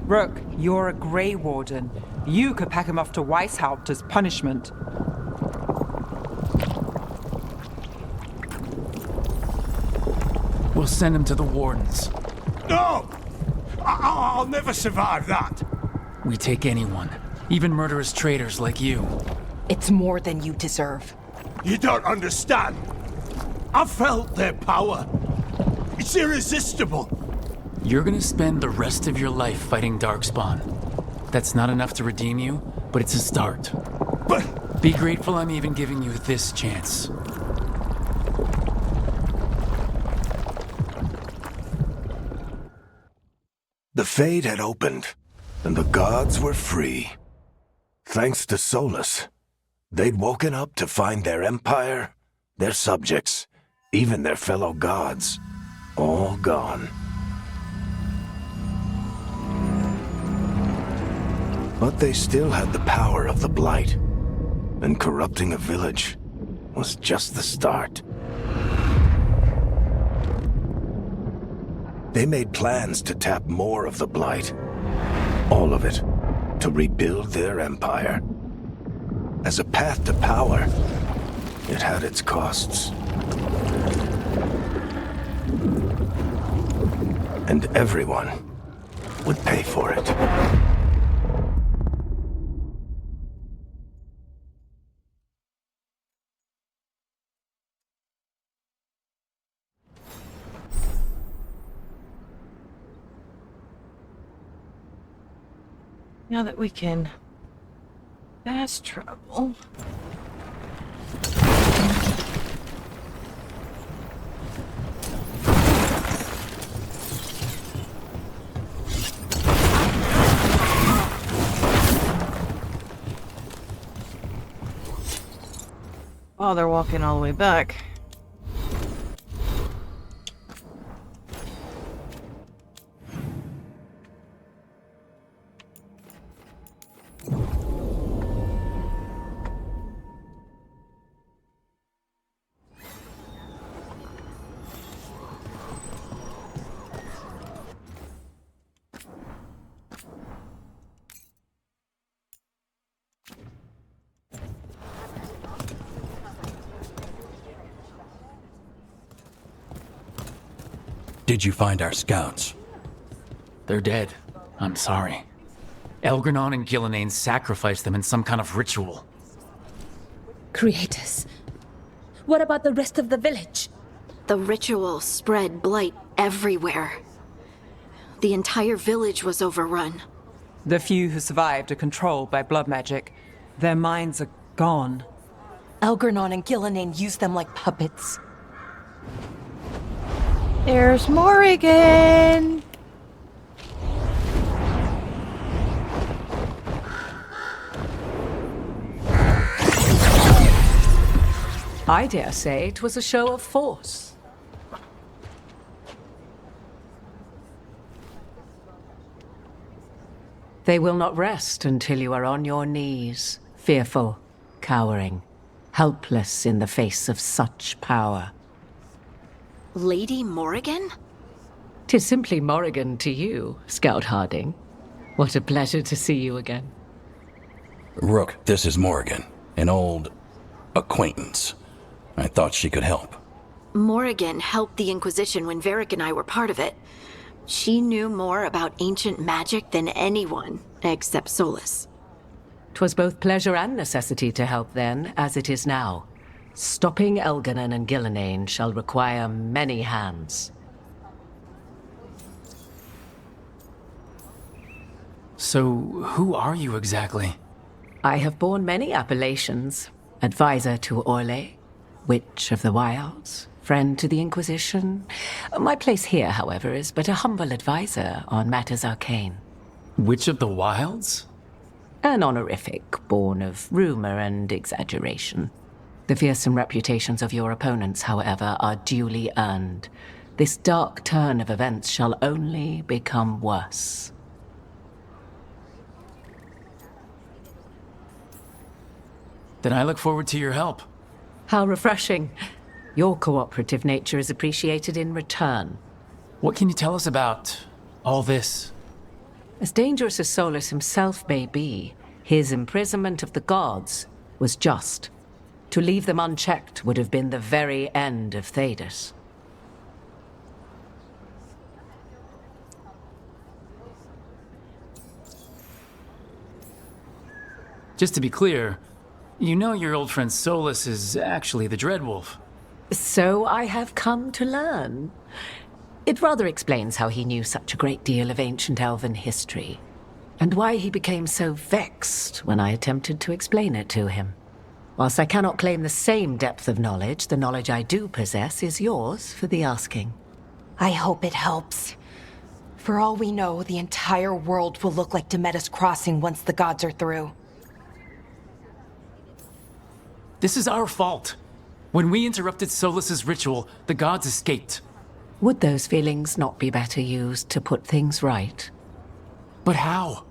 Rook, you're a Grey Warden. You could pack him off to Weishaupt as punishment. We'll send him to the Wardens. No! I'll never survive that. We take anyone, even murderous traitors like you. It's more than you deserve. You don't understand. I've felt their power. It's irresistible. You're gonna spend the rest of your life fighting Darkspawn. That's not enough to redeem you, but it's a start. But... Be grateful I'm even giving you this chance. The Fade had opened, and the gods were free. Thanks to Solus, they'd woken up to find their empire, their subjects, even their fellow gods, all gone. But they still had the power of the Blight, and corrupting a village was just the start. They made plans to tap more of the Blight. All of it, to rebuild their empire. As a path to power, it had its costs. And everyone would pay for it. Now that we can fast travel. Oh, they're walking all the way back. Did you find our scouts? They're dead. I'm sorry. Elgranon and Gilnenain sacrificed them in some kind of ritual. Creators. What about the rest of the village? The ritual spread blight everywhere. The entire village was overrun. The few who survived are controlled by blood magic. Their minds are gone. Elgranon and Gilnenain used them like puppets. There's Morrigan! I dare say it was a show of force. They will not rest until you are on your knees, fearful, cowering, helpless in the face of such power. Lady Morrigan? 'Tis simply Morrigan to you, Scout Harding. What a pleasure to see you again. Rook, this is Morrigan, an old acquaintance. I thought she could help. Morrigan helped the Inquisition when Varric and I were part of it. She knew more about ancient magic than anyone, except Solus. 'Twas both pleasure and necessity to help then, as it is now. Stopping Elganon and Gillenane shall require many hands. So, who are you exactly? I have borne many appellations. Advisor to Orlais, Witch of the Wilds, friend to the Inquisition. My place here, however, is but a humble advisor on matters arcane. Witch of the Wilds? An honorific born of rumor and exaggeration. The fearsome reputations of your opponents, however, are duly earned. This dark turn of events shall only become worse. Then I look forward to your help. How refreshing. Your cooperative nature is appreciated in return. What can you tell us about all this? As dangerous as Solus himself may be, his imprisonment of the gods was just. To leave them unchecked would have been the very end of Thedas. Just to be clear, you know your old friend Solus is actually the Dreadwolf. So I have come to learn. It rather explains how he knew such a great deal of ancient elven history, and why he became so vexed when I attempted to explain it to him. Whilst I cannot claim the same depth of knowledge, the knowledge I do possess is yours for the asking. I hope it helps. For all we know, the entire world will look like Demetus Crossing once the gods are through. This is our fault. When we interrupted Solus's ritual, the gods escaped. Would those feelings not be better used to put things right? But how?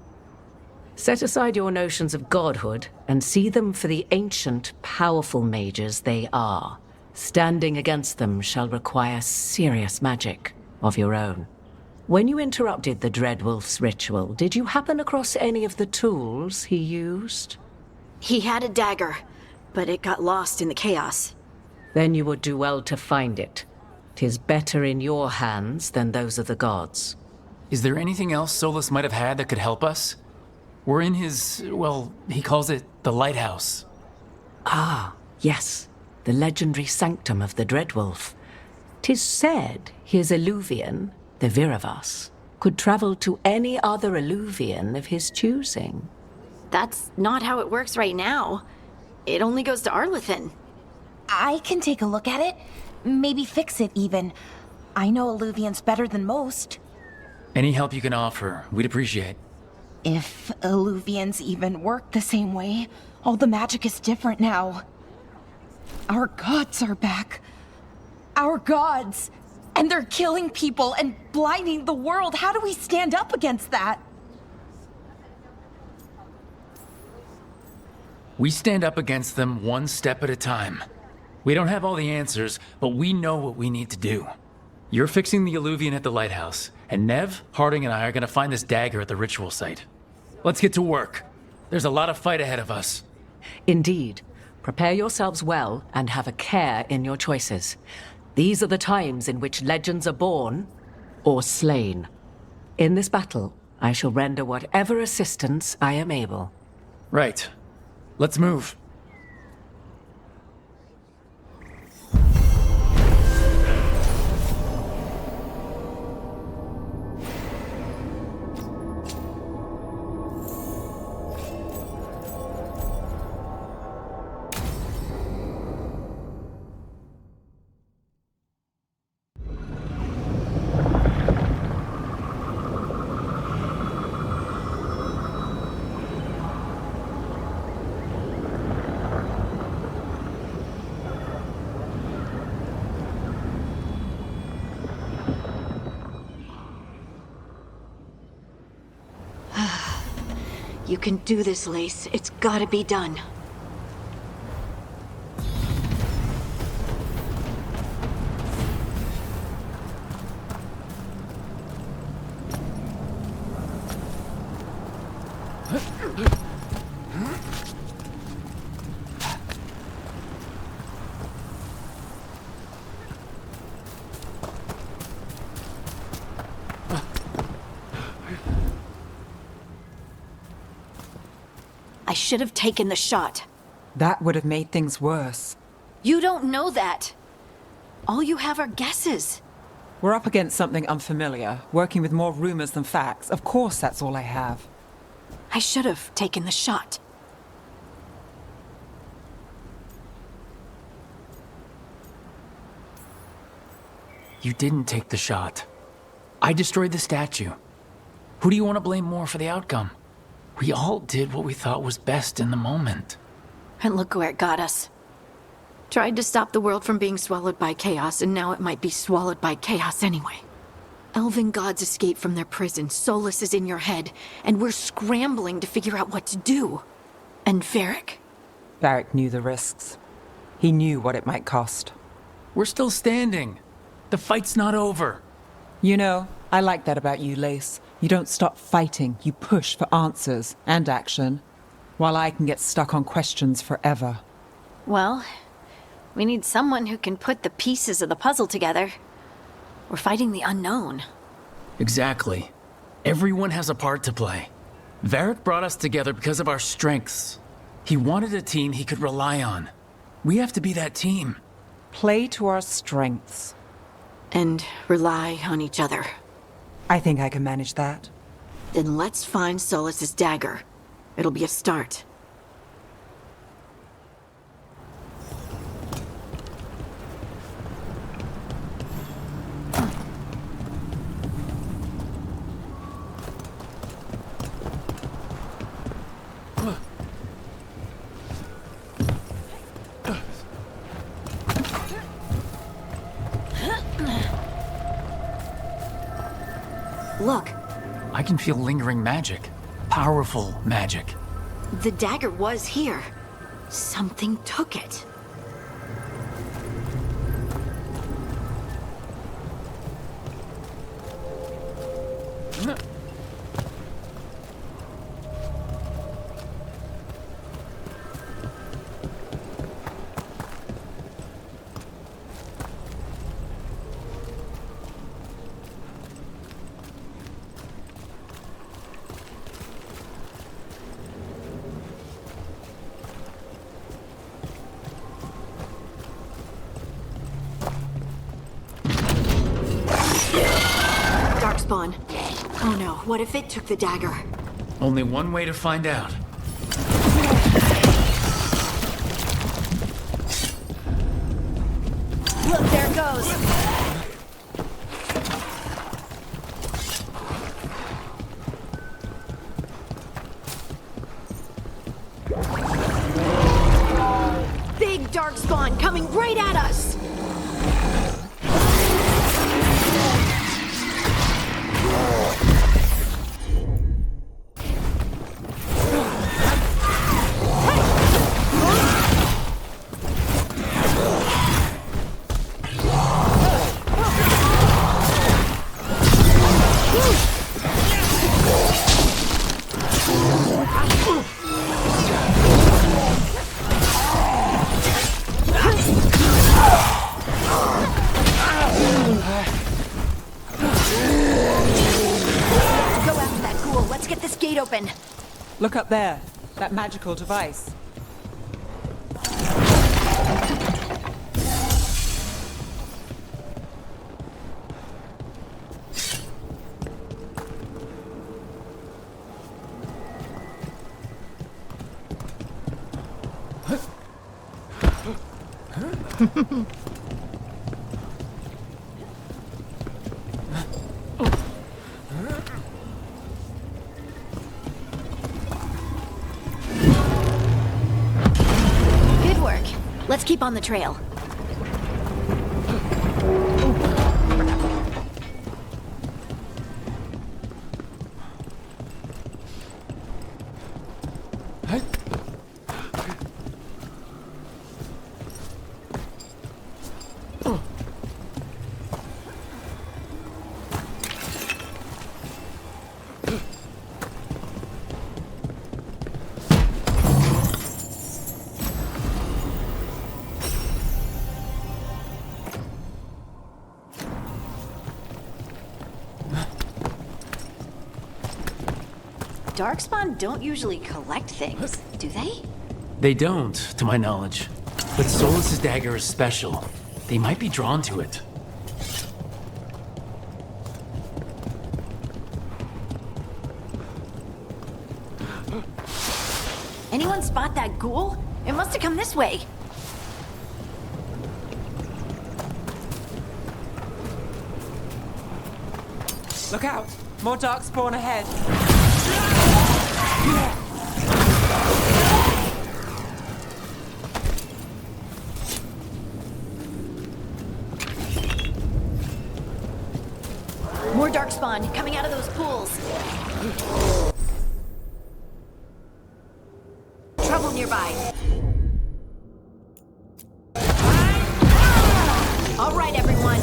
Set aside your notions of godhood and see them for the ancient, powerful mages they are. Standing against them shall require serious magic of your own. When you interrupted the Dreadwolf's ritual, did you happen across any of the tools he used? He had a dagger, but it got lost in the chaos. Then you would do well to find it. 'Tis better in your hands than those of the gods. Is there anything else Solus might have had that could help us? We're in his, well, he calls it the lighthouse. Ah, yes. The legendary sanctum of the Dreadwolf. 'Tis said his Illuvian, the Viravas, could travel to any other Illuvian of his choosing. That's not how it works right now. It only goes to Arlathan. I can take a look at it. Maybe fix it, even. I know Illuvians better than most. Any help you can offer, we'd appreciate. If Illuvians even work the same way, all the magic is different now. Our gods are back. Our gods! And they're killing people and blinding the world. How do we stand up against that? We stand up against them one step at a time. We don't have all the answers, but we know what we need to do. You're fixing the Illuvian at the lighthouse, and Nev, Harding, and I are gonna find this dagger at the ritual site. Let's get to work. There's a lot of fight ahead of us. Indeed. Prepare yourselves well and have a care in your choices. These are the times in which legends are born or slain. In this battle, I shall render whatever assistance I am able. Right. Let's move. You can do this, Lace. It's gotta be done. I should have taken the shot. That would have made things worse. You don't know that. All you have are guesses. We're up against something unfamiliar, working with more rumors than facts. Of course, that's all I have. I should have taken the shot. You didn't take the shot. I destroyed the statue. Who do you want to blame more for the outcome? We all did what we thought was best in the moment. And look where it got us. Tried to stop the world from being swallowed by chaos, and now it might be swallowed by chaos anyway. Elven gods escaped from their prison, Solus is in your head, and we're scrambling to figure out what to do. And Varric? Varric knew the risks. He knew what it might cost. We're still standing. The fight's not over. You know, I like that about you, Lace. You don't stop fighting, you push for answers and action, while I can get stuck on questions forever. Well, we need someone who can put the pieces of the puzzle together. We're fighting the unknown. Exactly. Everyone has a part to play. Varric brought us together because of our strengths. He wanted a team he could rely on. We have to be that team. Play to our strengths. And rely on each other. I think I can manage that. Then let's find Solus's dagger. It'll be a start. Look. I can feel lingering magic. Powerful magic. The dagger was here. Something took it. Darkspawn. Oh no, what if it took the dagger? Only one way to find out. Look, there it goes. Big Darkspawn coming right at us! Open. Look up there. That magical device. Let's keep on the trail. Darkspawn don't usually collect things, do they? They don't, to my knowledge. But Solas's dagger is special. They might be drawn to it. Anyone spot that ghoul? It must have come this way. Look out! More darkspawn ahead. More darkspawn coming out of those pools. Trouble nearby. All right, everyone.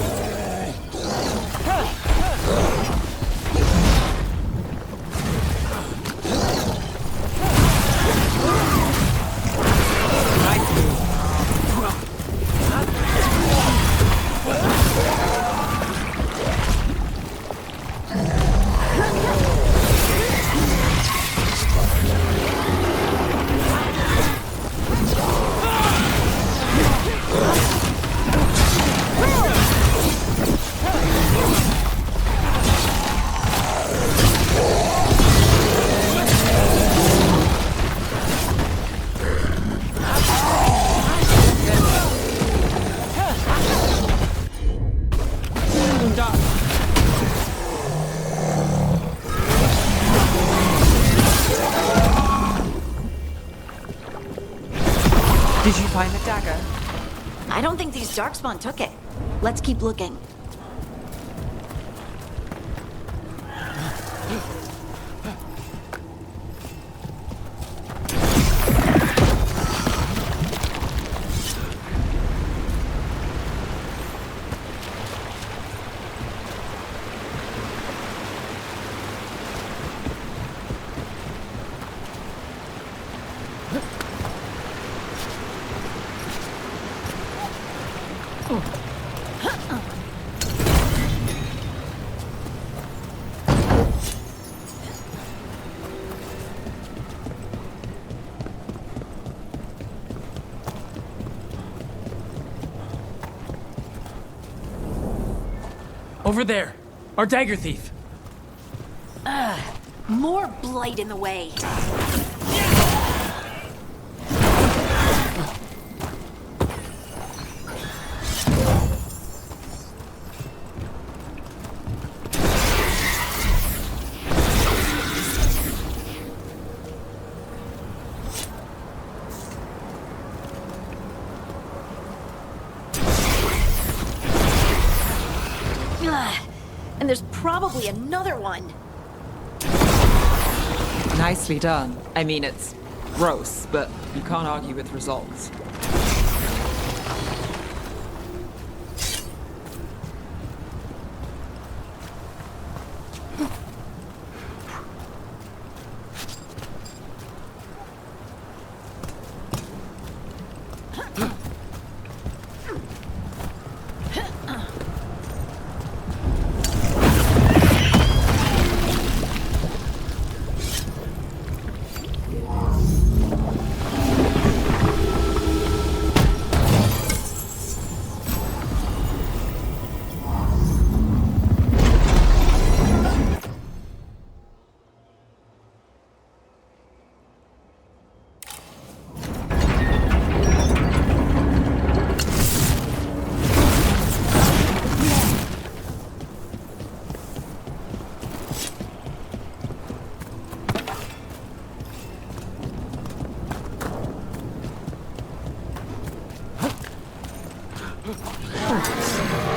Did you find the dagger? I don't think these darkspawn took it. Let's keep looking. Over there! Our dagger thief! More blight in the way. And there's probably another one. Nicely done. I mean, it's gross, but you can't argue with results.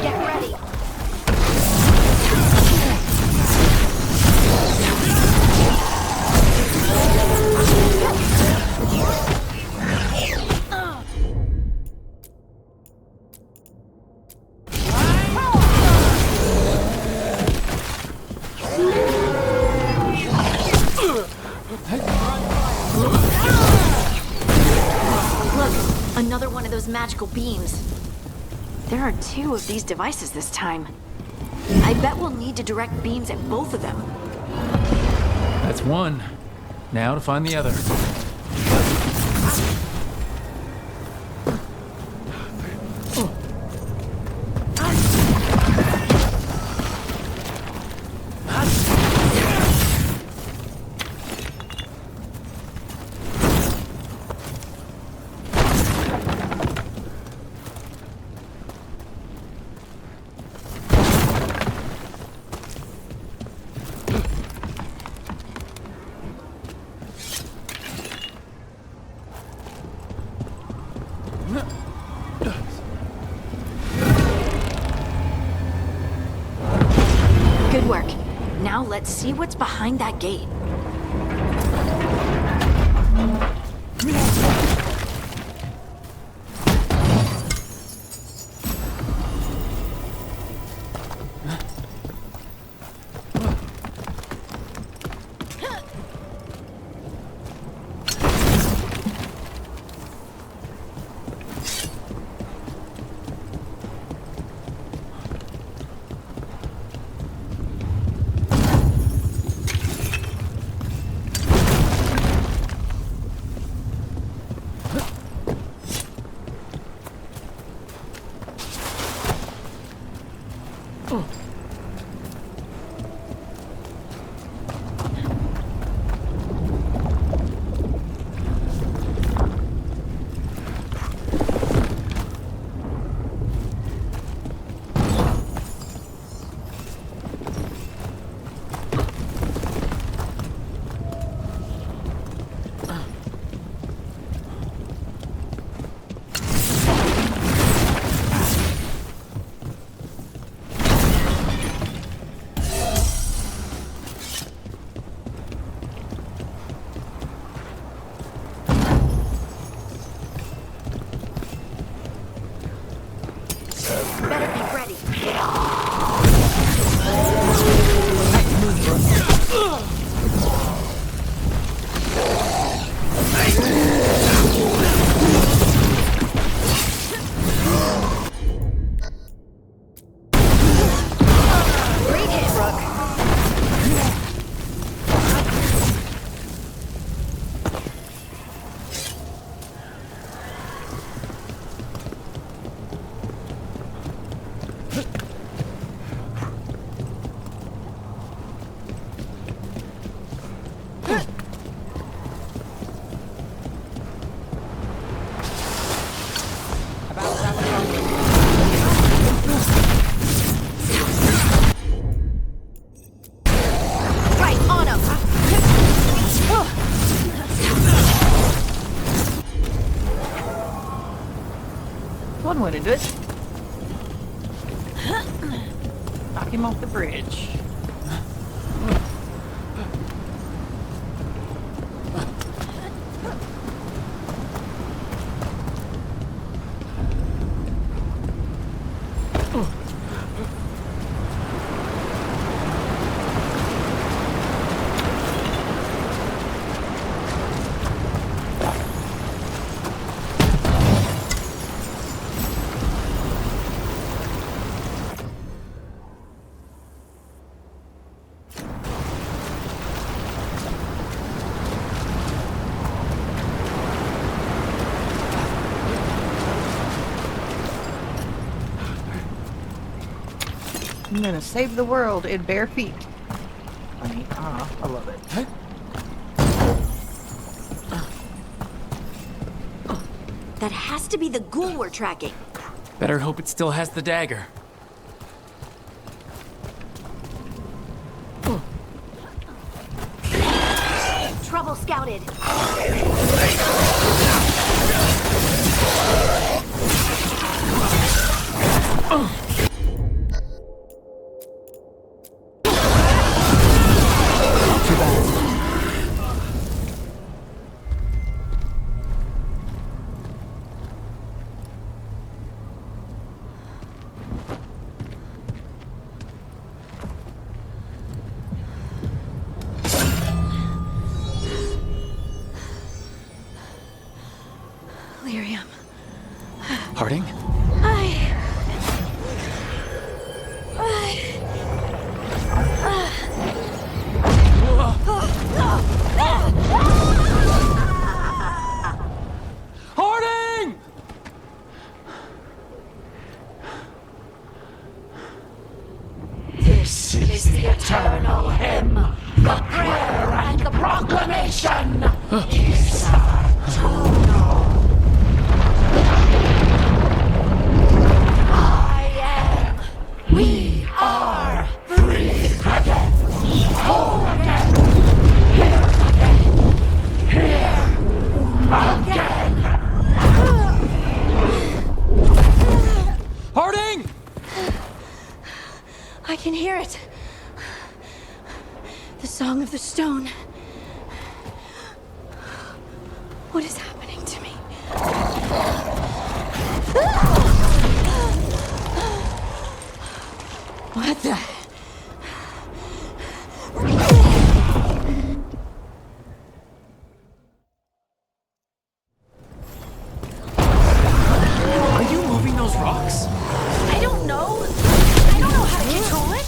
Get ready. Look, another one of those magical beams. There are two of these devices this time. I bet we'll need to direct beams at both of them. That's one. Now to find the other. Good work. Now let's see what's behind that gate. One way to do it. Knock him off the bridge. I'm gonna save the world in bare feet. I love it. That has to be the ghoul we're tracking. Better hope it still has the dagger. Trouble scouted. Harding? can hear it. The song of the stone. What is happening to me? What the? Are you moving those rocks? I don't know. I don't know how to control it.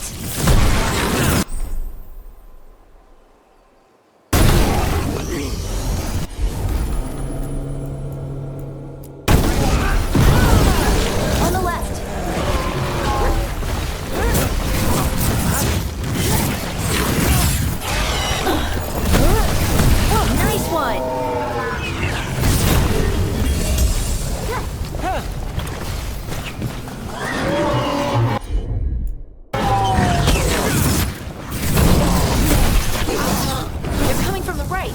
On the left. Nice one. They're coming from the right.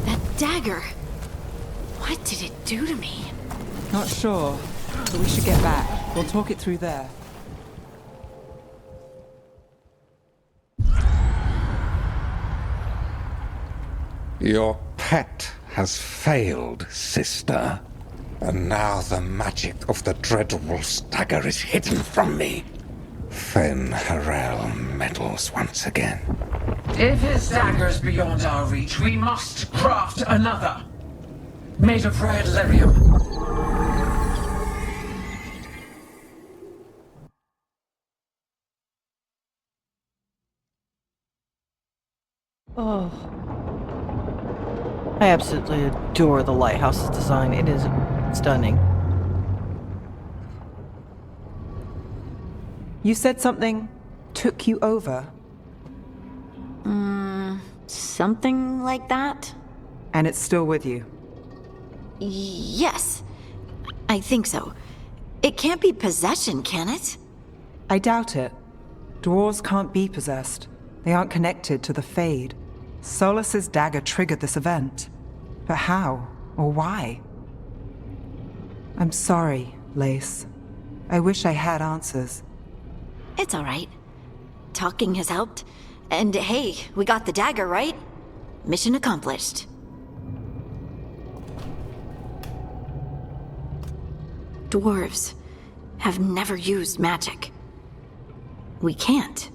That dagger. What did it do to me? Not sure, but we should get back. We'll talk it through there. Your pet has failed, sister. And now the magic of the Dreadwolf's dagger is hidden from me. Fen Harel meddles once again. If his dagger's beyond our reach, we must craft another. Made of red lyrium. Oh. I absolutely adore the lighthouse's design. It is stunning. You said something took you over, Something like that? and it's still with you. Yes. I think so. It can't be possession, can it? I doubt it. Dwarves can't be possessed. They aren't connected to the Fade. Solus's dagger triggered this event. But how? Or why? I'm sorry, Lace. I wish I had answers. It's all right. Talking has helped. And hey, we got the dagger, right? Mission accomplished. Dwarves have never used magic. We can't.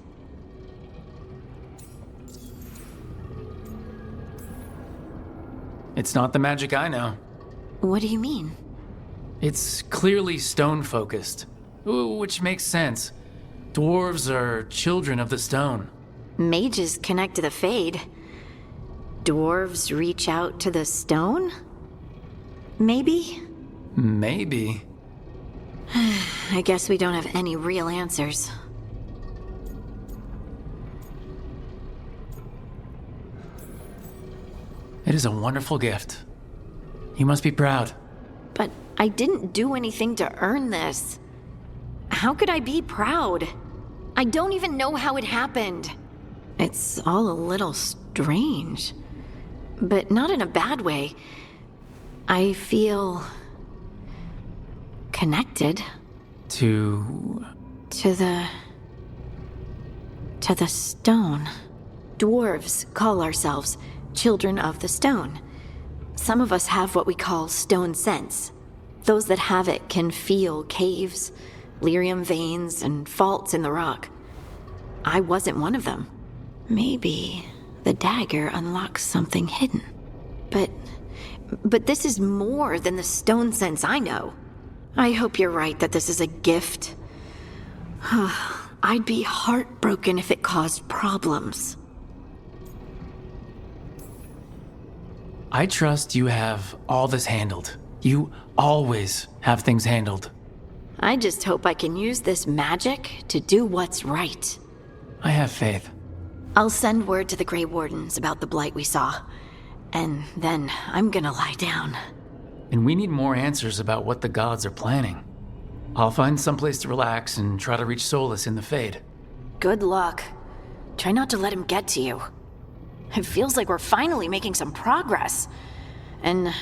It's not the magic I know. What do you mean? It's clearly stone-focused, which makes sense. Dwarves are children of the stone. Mages connect to the Fade. Dwarves reach out to the stone? Maybe? Maybe. I guess we don't have any real answers. It is a wonderful gift. You must be proud. But I didn't do anything to earn this. How could I be proud? I don't even know how it happened. It's all a little strange. But not in a bad way. I feel... connected. To the stone. Dwarves call ourselves children of the stone. Some of us have what we call stone sense. Those that have it can feel caves, lyrium veins, and faults in the rock. I wasn't one of them. Maybe the dagger unlocks something hidden. But this is more than the stone sense I know. I hope you're right that this is a gift. I'd be heartbroken if it caused problems. I trust you have all this handled. You always have things handled. I just hope I can use this magic to do what's right. I have faith. I'll send word to the Grey Wardens about the blight we saw. And then I'm gonna lie down. And we need more answers about what the gods are planning. I'll find someplace to relax and try to reach solace in the Fade. Good luck. Try not to let him get to you. It feels like we're finally making some progress. And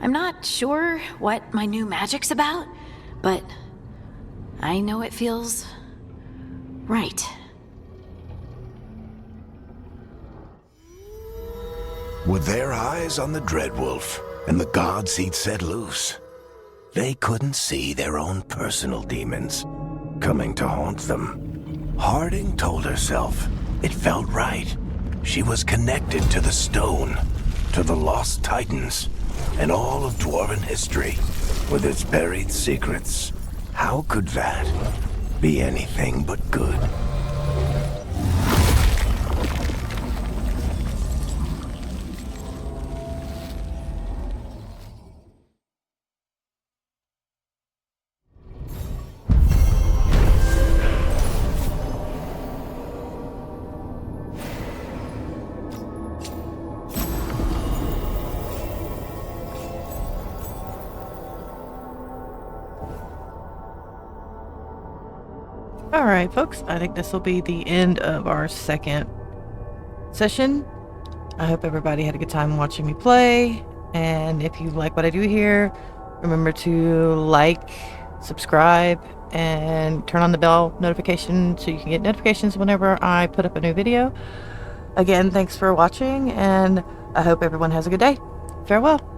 I'm not sure what my new magic's about, but I know it feels right. With their eyes on the Dreadwolf and the gods he'd set loose, they couldn't see their own personal demons coming to haunt them. Harding told herself it felt right. She was connected to the stone, to the lost titans, and all of Dwarven history, with its buried secrets. How could that be anything but good? Alright, folks, I think this will be the end of our second session. I hope everybody had a good time watching me play, and if you like what I do here, remember to like, subscribe, and turn on the bell notification so you can get notifications whenever I put up a new video. Again, thanks for watching, and I hope everyone has a good day. Farewell.